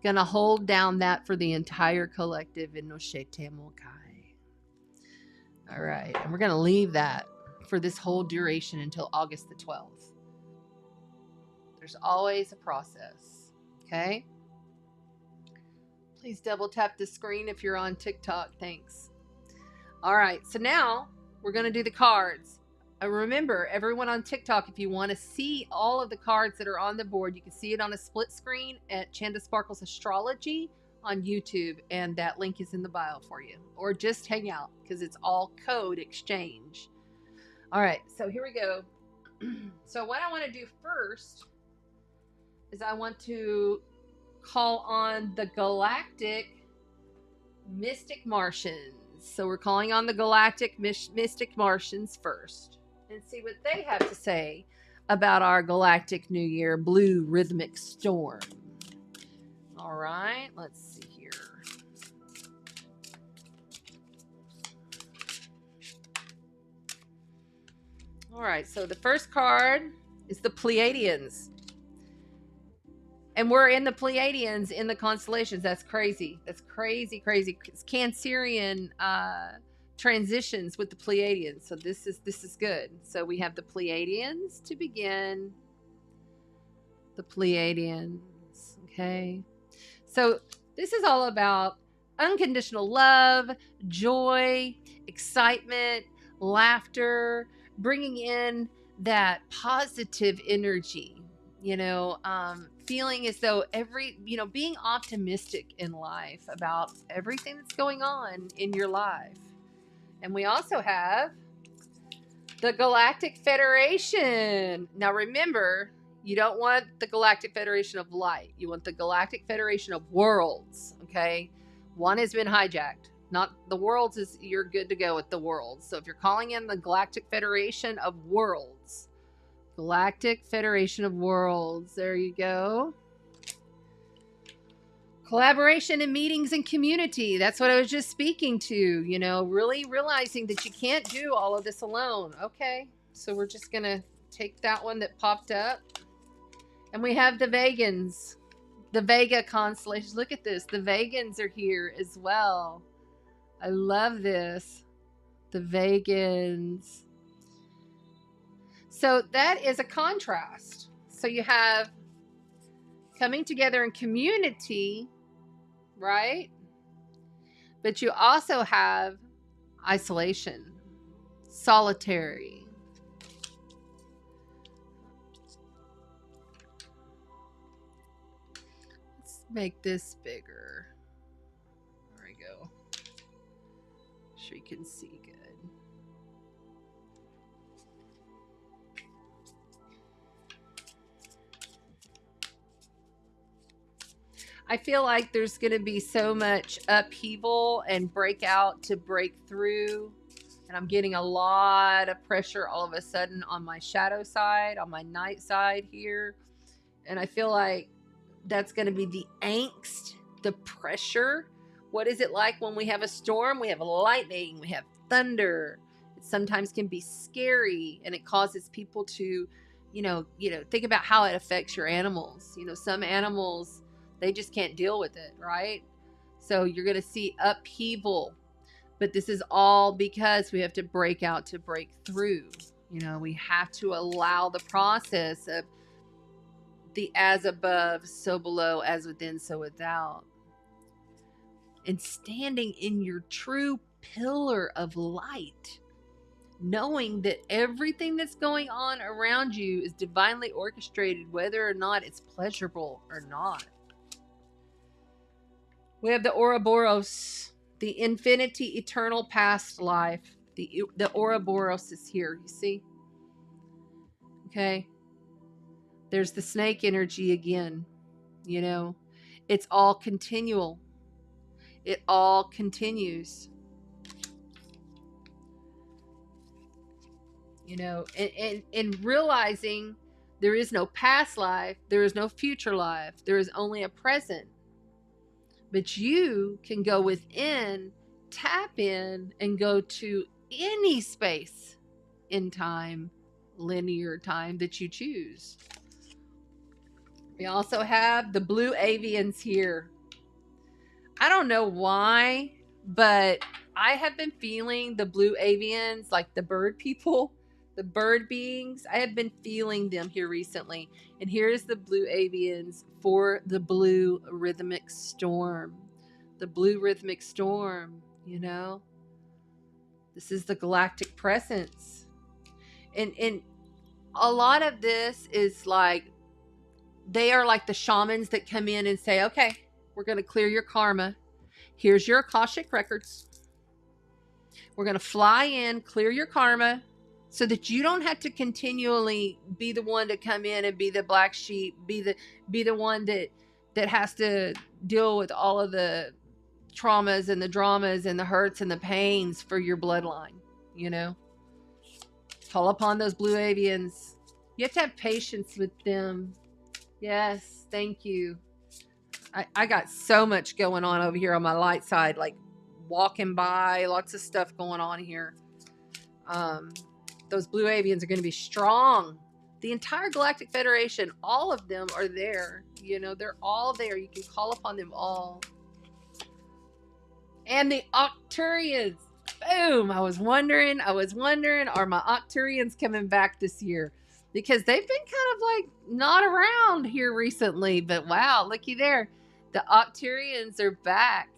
Gonna hold down that for the entire collective in Noshete Mokai. All right, and we're gonna leave that for this whole duration until August the 12th. There's always a process, okay? Please double tap the screen if you're on TikTok, thanks. All right, so now we're gonna do the cards. Remember, everyone on TikTok, if you want to see all of the cards that are on the board, you can see it on a split screen at Chanda Sparkles Astrology on YouTube, and that link is in the bio for you. Or just hang out, because it's all code exchange. All right, so here we go. So what I want to do first is I want to call on the Galactic Mystic Martians. So we're calling on the Galactic Mystic Martians first, and see what they have to say about our Galactic New Year Blue Rhythmic Storm. All right, let's see here. All right, so the first card is the Pleiadians. And we're in the Pleiadians in the constellations. That's crazy. That's crazy, crazy. It's Cancerian transitions with the Pleiadians. So this is good. So we have the Pleiadians to begin. The Pleiadians. Okay. So this is all about unconditional love, joy, excitement, laughter, bringing in that positive energy, feeling as though being optimistic in life about everything that's going on in your life. And we also have the Galactic Federation. Now remember, you don't want the Galactic Federation of Light. You want the Galactic Federation of Worlds, okay? One has been hijacked. Not the worlds is, you're good to go with the worlds. So if you're calling in the Galactic Federation of Worlds, Galactic Federation of Worlds, there you go. Collaboration in meetings and community. That's what I was just speaking to, really realizing that you can't do all of this alone. Okay, so we're just going to take that one that popped up. And we have the Vegans, the Vega constellations. Look at this. The Vegans are here as well. I love this. The Vegans. So that is a contrast. So you have coming together in community, right? But you also have isolation, solitary. Let's make this bigger. There we go. So you can see good. I feel like there's going to be so much upheaval and breakout to break through. And I'm getting a lot of pressure all of a sudden on my shadow side, on my night side here. And I feel like that's going to be the angst, the pressure. What is it like when we have a storm? We have lightning, we have thunder. It sometimes can be scary, and it causes people to, think about how it affects your animals. Some animals, they just can't deal with it, right? So you're going to see upheaval. But this is all because we have to break out to break through. We have to allow the process of the as above, so below, as within, so without. And standing in your true pillar of light, knowing that everything that's going on around you is divinely orchestrated, whether or not it's pleasurable or not. We have the Ouroboros, the infinity, eternal past life. The Ouroboros is here, you see? Okay. There's the snake energy again. It's all continual. It all continues. And realizing there is no past life, there is no future life, there is only a present. But you can go within, tap in, and go to any space in time, linear time that you choose. We also have the blue avians here. I don't know why, but I have been feeling the blue avians, like the bird people, the bird beings. I have been feeling them here recently. And here's the blue avians for the blue rhythmic storm. The blue rhythmic storm, This is the galactic presence. And a lot of this is like, they are like the shamans that come in and say, okay, we're going to clear your karma. Here's your Akashic records. We're going to fly in, clear your karma, so that you don't have to continually be the one to come in and be the black sheep, be the one that has to deal with all of the traumas and the dramas and the hurts and the pains for your bloodline. Call upon those blue avians. You have to have patience with them. Yes, thank you. I got so much going on over here on my light side, like walking by, lots of stuff going on here. Those blue avians are going to be strong. The entire Galactic Federation, all of them are there. You know, they're all there. You can call upon them all. And the Octurians. Boom. I was wondering, are my Octurians coming back this year? Because they've been kind of like not around here recently. But wow, looky there. The Octurians are back.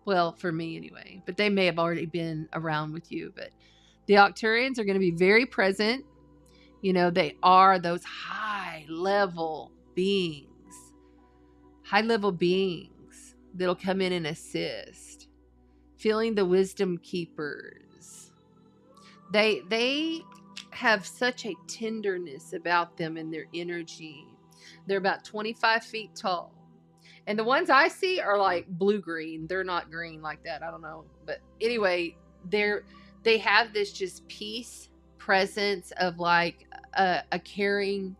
Well, for me anyway. But they may have already been around with you. But the Octurians are going to be very present. You know, they are those high-level beings. High-level beings that'll come in and assist. Feeling the wisdom keepers. They have such a tenderness about them in their energy. They're about 25 feet tall. And the ones I see are like blue-green. They're not green like that. I don't know. But anyway, they have this just peace presence of like a caring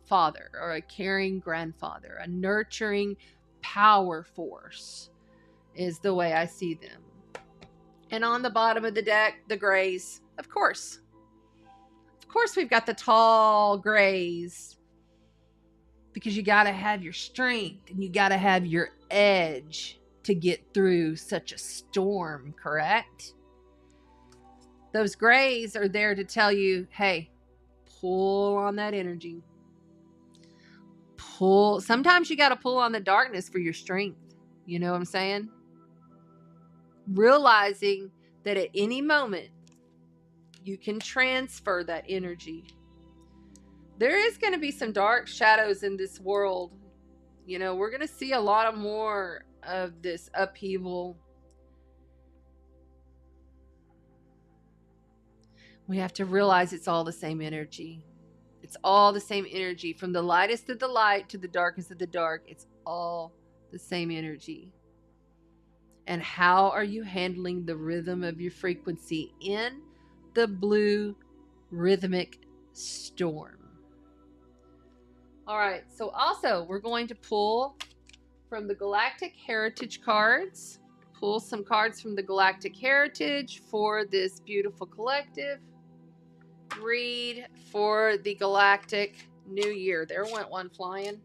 father or a caring grandfather, a nurturing power force is the way I see them. And on the bottom of the deck, the grays, of course we've got the tall grays, because you got to have your strength and you got to have your edge to get through such a storm, correct? Those grays are there to tell you, hey, pull on that energy. Pull. Sometimes you got to pull on the darkness for your strength. You know what I'm saying? Realizing that at any moment, you can transfer that energy. There is going to be some dark shadows in this world. You know, we're going to see a lot more of this upheaval. We have to realize it's all the same energy. It's all the same energy. From the lightest of the light to the darkest of the dark, it's all the same energy. And how are you handling the rhythm of your frequency in the blue rhythmic storm? All right, so also we're going to pull from the Galactic Heritage cards. Pull some cards from the Galactic Heritage for this beautiful collective. Read for the Galactic New Year. There went one flying.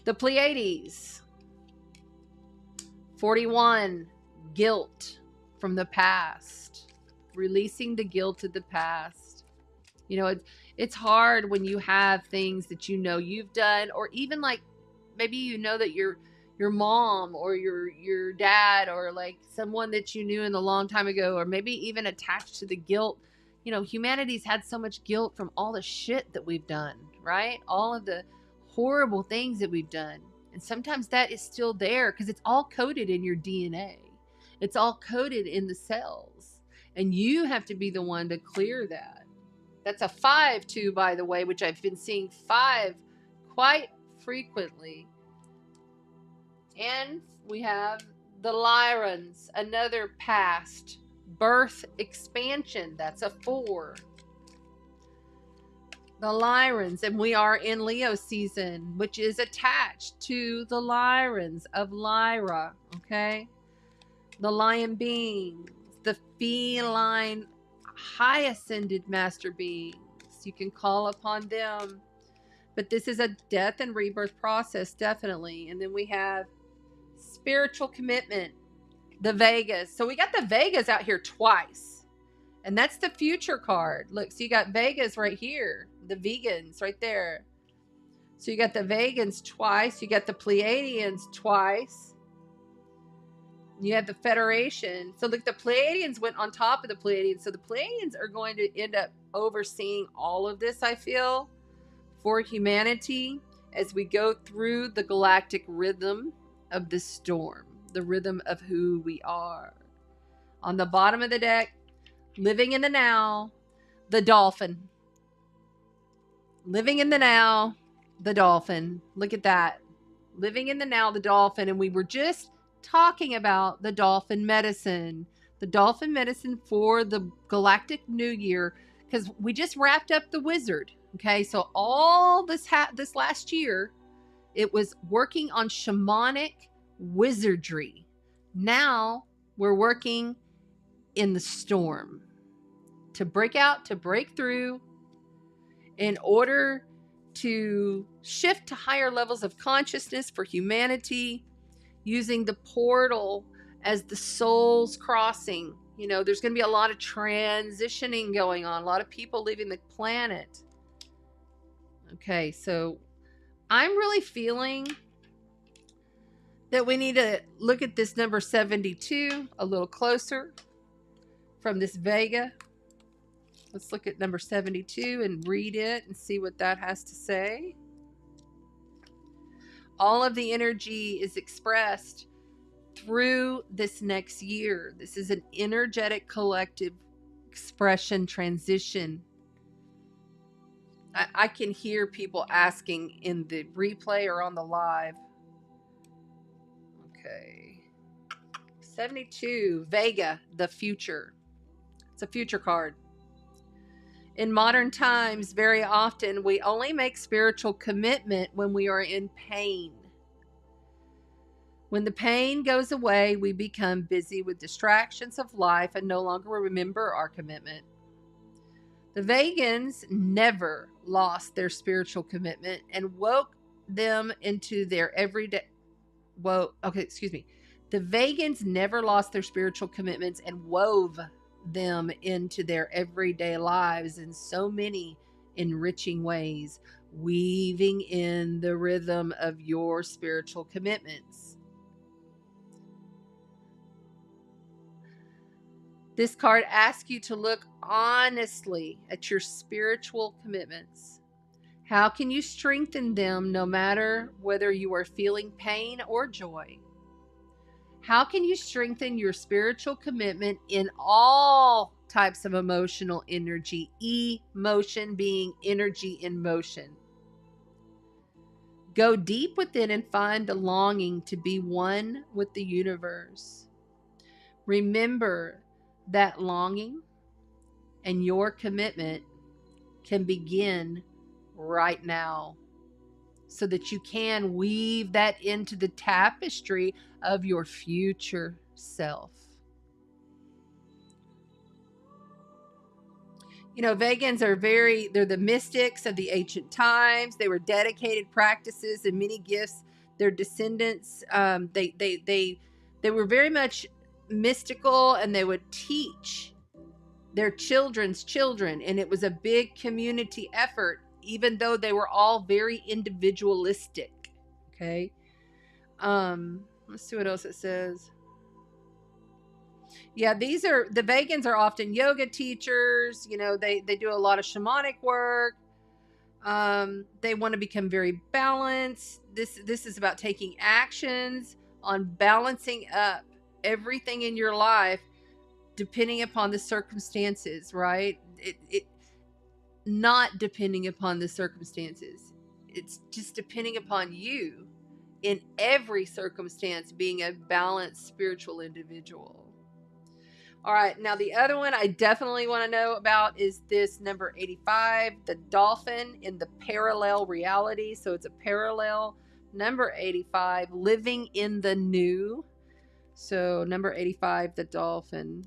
The Pleiades. 41. Guilt from the past. Releasing the guilt of the past. You know, it's hard when you have things that you know you've done, or even like maybe you know that your mom or your dad or like someone that you knew in a long time ago, or maybe even attached to the guilt. You know, humanity's had so much guilt from all the shit that we've done, right? All of the horrible things that we've done. And sometimes that is still there because it's all coded in your DNA. It's all coded in the cells. And you have to be the one to clear that. That's a 5 too, by the way, which I've been seeing 5 quite frequently. And we have the Lyrans, another past birth expansion. That's a 4. The Lyrans, and we are in Leo season, which is attached to the Lyrans of Lyra, okay? The lion beings, the feline high ascended master beings. You can call upon them. But this is a death and rebirth process, definitely. And then we have spiritual commitment, the Vegas. So we got the Vegas out here twice. And that's the future card. Look, so you got Vegas right here. The vegans right there. So you got the Vegans twice. You got the Pleiadians twice. You have the Federation. So look, the Pleiadians went on top of the Pleiadians. So the Pleiadians are going to end up overseeing all of this, I feel, for humanity as we go through the galactic rhythm of the storm, the rhythm of who we are. On the bottom of the deck, living in the now, the dolphin. Living in the now, the dolphin. Look at that. Living in the now, the dolphin. And we were just talking about the dolphin medicine. The dolphin medicine for the Galactic New Year. Because we just wrapped up the wizard. Okay, so all this last year, it was working on shamanic wizardry. Now we're working in the storm. To break out, to break through, in order to shift to higher levels of consciousness for humanity, using the portal as the soul's crossing. You know, there's going to be a lot of transitioning going on, a lot of people leaving the planet. Okay, so I'm really feeling that we need to look at this number 72 a little closer from this Vega. Let's look at number 72 and read it and see what that has to say. All of the energy is expressed through this next year. This is an energetic collective expression transition. I can hear people asking in the replay or on the live. Okay. 72, Vega, the future. It's a future card. In modern times, very often, we only make spiritual commitment when we are in pain. When the pain goes away, we become busy with distractions of life and no longer remember our commitment. The Vegans never lost their spiritual commitment and woke them into their everyday... The Vegans never lost their spiritual commitments and wove them into their everyday lives in so many enriching ways, weaving in the rhythm of your spiritual commitments. This card asks you to look honestly at your spiritual commitments. How can you strengthen them no matter whether you are feeling pain or joy? How can you strengthen your spiritual commitment in all types of emotional energy? Emotion being energy in motion. Go deep within and find the longing to be one with the universe. Remember that longing and your commitment can begin right now, so that you can weave that into the tapestry of your future self. You know, Vegans are they're the mystics of the ancient times. They were dedicated practices and many gifts. Their descendants, they were very much mystical, and they would teach their children's children, and it was a big community effort, even though they were all very individualistic. Okay. Let's see what else it says. Yeah, the Vegans are often yoga teachers. You know, they do a lot of shamanic work. They want to become very balanced. This is about taking actions on balancing up everything in your life depending upon the circumstances, right? It not depending upon the circumstances. It's just depending upon you in every circumstance, being a balanced spiritual individual. All right, now the other one I definitely want to know about is this number 85, the dolphin in the parallel reality. So it's a parallel. Number 85, living in the new. So number 85, the dolphin.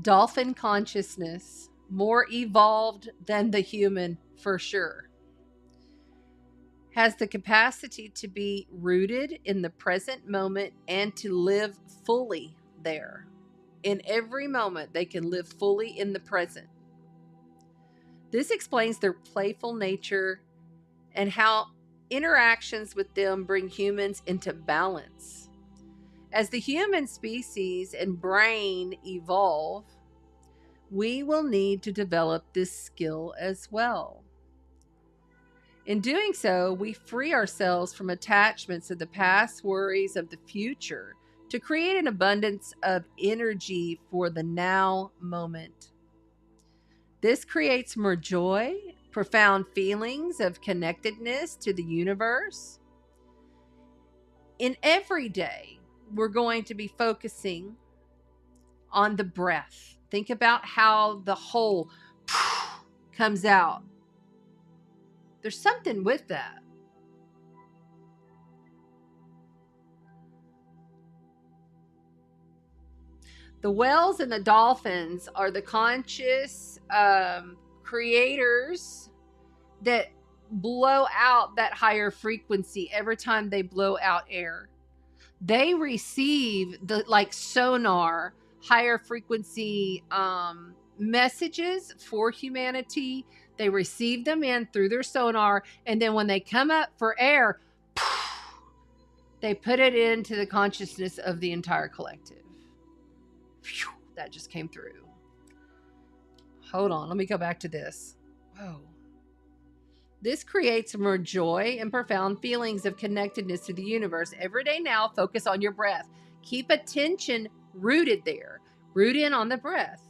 Dolphin consciousness, more evolved than the human for sure, has the capacity to be rooted in the present moment and to live fully there. In every moment, they can live fully in the present. This explains their playful nature and how interactions with them bring humans into balance. As the human species and brain evolve, we will need to develop this skill as well. In doing so, we free ourselves from attachments of the past, worries of the future, to create an abundance of energy for the now moment. This creates more joy, profound feelings of connectedness to the universe. In every day, we're going to be focusing on the breath. Think about how the whole comes out There's something with that. The whales and the dolphins are the conscious creators that blow out that higher frequency every time they blow out air. They receive the like sonar higher frequency messages for humanity. They receive them in through their sonar, and then when they come up for air, they put it into the consciousness of the entire collective. Phew, that just came through. Hold on, let me go back to this. Whoa. This creates more joy and profound feelings of connectedness to the universe. Every day now, focus on your breath. Keep attention rooted there. Root in on the breath.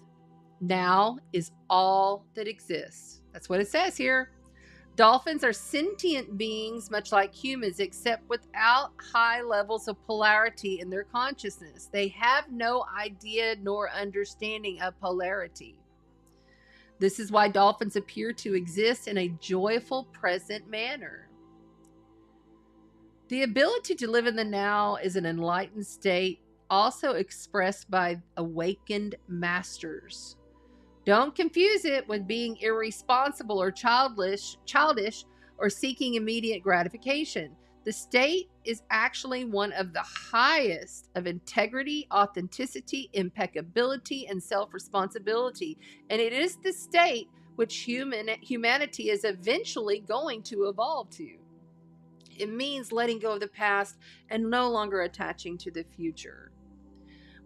Now is all that exists. That's what it says here. Dolphins are sentient beings, much like humans, except without high levels of polarity in their consciousness. They have no idea nor understanding of polarity. This is why dolphins appear to exist in a joyful, present manner. The ability to live in the now is an enlightened state, also expressed by awakened masters. Don't confuse it with being irresponsible or childish or seeking immediate gratification. The state is actually one of the highest of integrity, authenticity, impeccability, and self-responsibility. And it is the state which humanity is eventually going to evolve to. It means letting go of the past and no longer attaching to the future.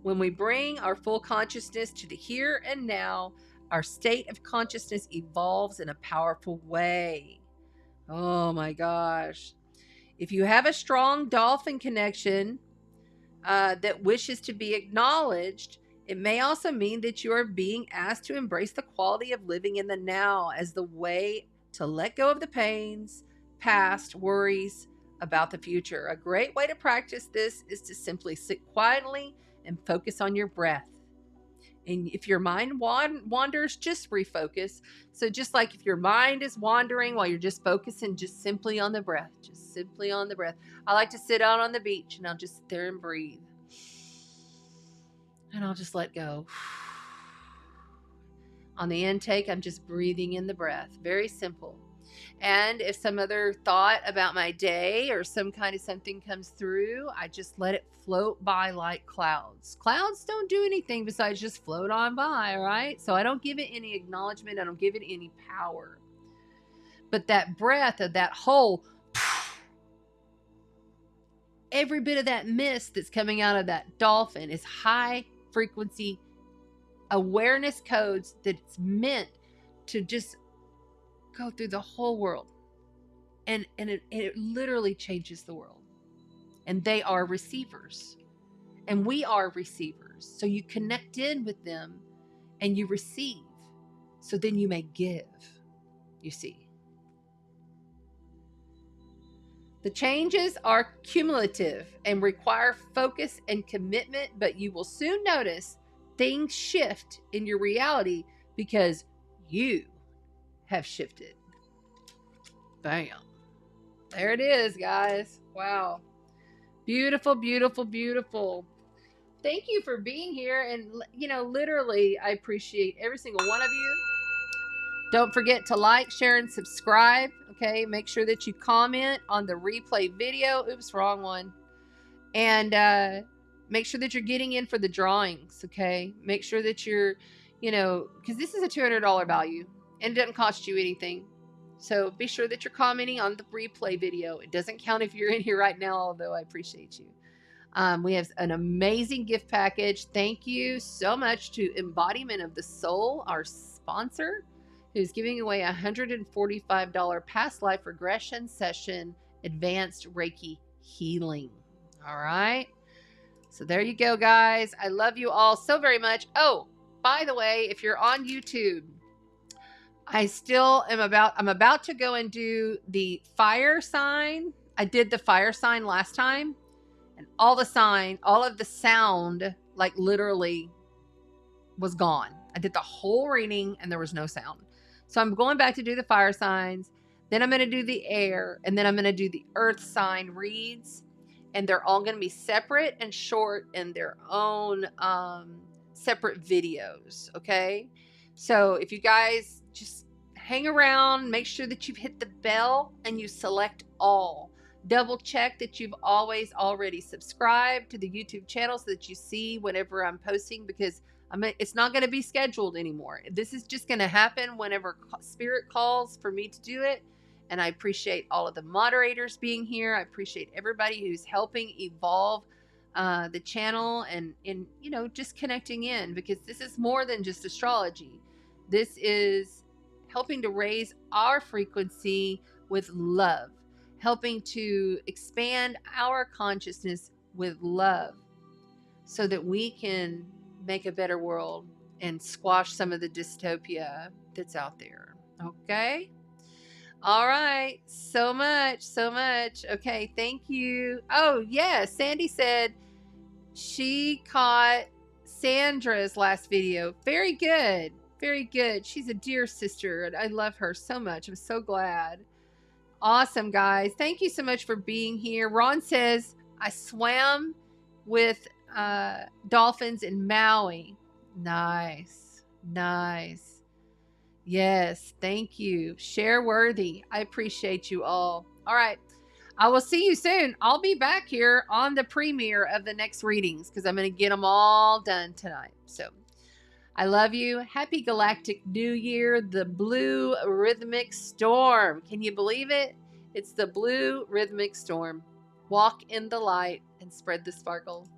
When we bring our full consciousness to the here and now, our state of consciousness evolves in a powerful way. Oh my gosh. If you have a strong dolphin connection that wishes to be acknowledged, it may also mean that you are being asked to embrace the quality of living in the now as the way to let go of the pains, past worries about the future. A great way to practice this is to simply sit quietly and focus on your breath. And if your mind wanders, just refocus. So just like if your mind is wandering while you're just focusing just simply on the breath, just simply on the breath. I like to sit out on the beach and I'll just sit there and breathe. And I'll just let go. On the intake, I'm just breathing in the breath. Very simple. And if some other thought about my day or some kind of something comes through, I just let it float by like clouds. Clouds don't do anything besides just float on by, all right? So I don't give it any acknowledgement. I don't give it any power. But that breath of that whole, every bit of that mist that's coming out of that dolphin is high frequency awareness codes that's meant to just go through the whole world, and it literally changes the world. And they are receivers, and we are receivers. So you connect in with them and you receive, so then you may give. You see, the changes are cumulative and require focus and commitment, but you will soon notice things shift in your reality because you have shifted. Bam. There it is, guys. Wow. Beautiful, beautiful, beautiful. Thank you for being here. And, literally, I appreciate every single one of you. Don't forget to like, share, and subscribe. Okay. Make sure that you comment on the replay video. Oops, wrong one. And make sure that you're getting in for the drawings. Okay. Make sure that you're, because this is a $200 value. And it doesn't cost you anything. So be sure that you're commenting on the replay video. It doesn't count if you're in here right now, although I appreciate you. We have an amazing gift package. Thank you so much to Embodiment of the Soul, our sponsor, who's giving away a $145 past life regression session, advanced Reiki healing. All right. So there you go, guys. I love you all so very much. Oh, by the way, if you're on YouTube, I'm about to go and do the fire sign. I did the fire sign last time, and all of the sound, like literally was gone. I did the whole reading and there was no sound. So I'm going back to do the fire signs. Then I'm going to do the air, and then I'm going to do the earth sign reads, and they're all going to be separate and short in their own separate videos. Okay. So if you guys just hang around, make sure that you've hit the bell and you select all. Double check that you've already subscribed to the YouTube channel so that you see whenever I'm posting, because it's not going to be scheduled anymore. This is just going to happen whenever Spirit calls for me to do it. And I appreciate all of the moderators being here. I appreciate everybody who's helping evolve the channel and just connecting in, because this is more than just astrology. This is helping to raise our frequency with love, helping to expand our consciousness with love so that we can make a better world and squash some of the dystopia that's out there. Okay? All right. So much. Okay. Thank you. Oh, yes. Sandy said she caught Sandra's last video. Very good. Very good. She's a dear sister, and I love her so much. I'm so glad. Awesome, guys. Thank you so much for being here. Ron says, I swam with dolphins in Maui. Nice. Yes, thank you. Share worthy. I appreciate you all. All right. I will see you soon. I'll be back here on the premiere of the next readings because I'm going to get them all done tonight. So I love you. Happy Galactic New Year. The Blue Rhythmic Storm. Can you believe it? It's the Blue Rhythmic Storm. Walk in the light and spread the sparkle.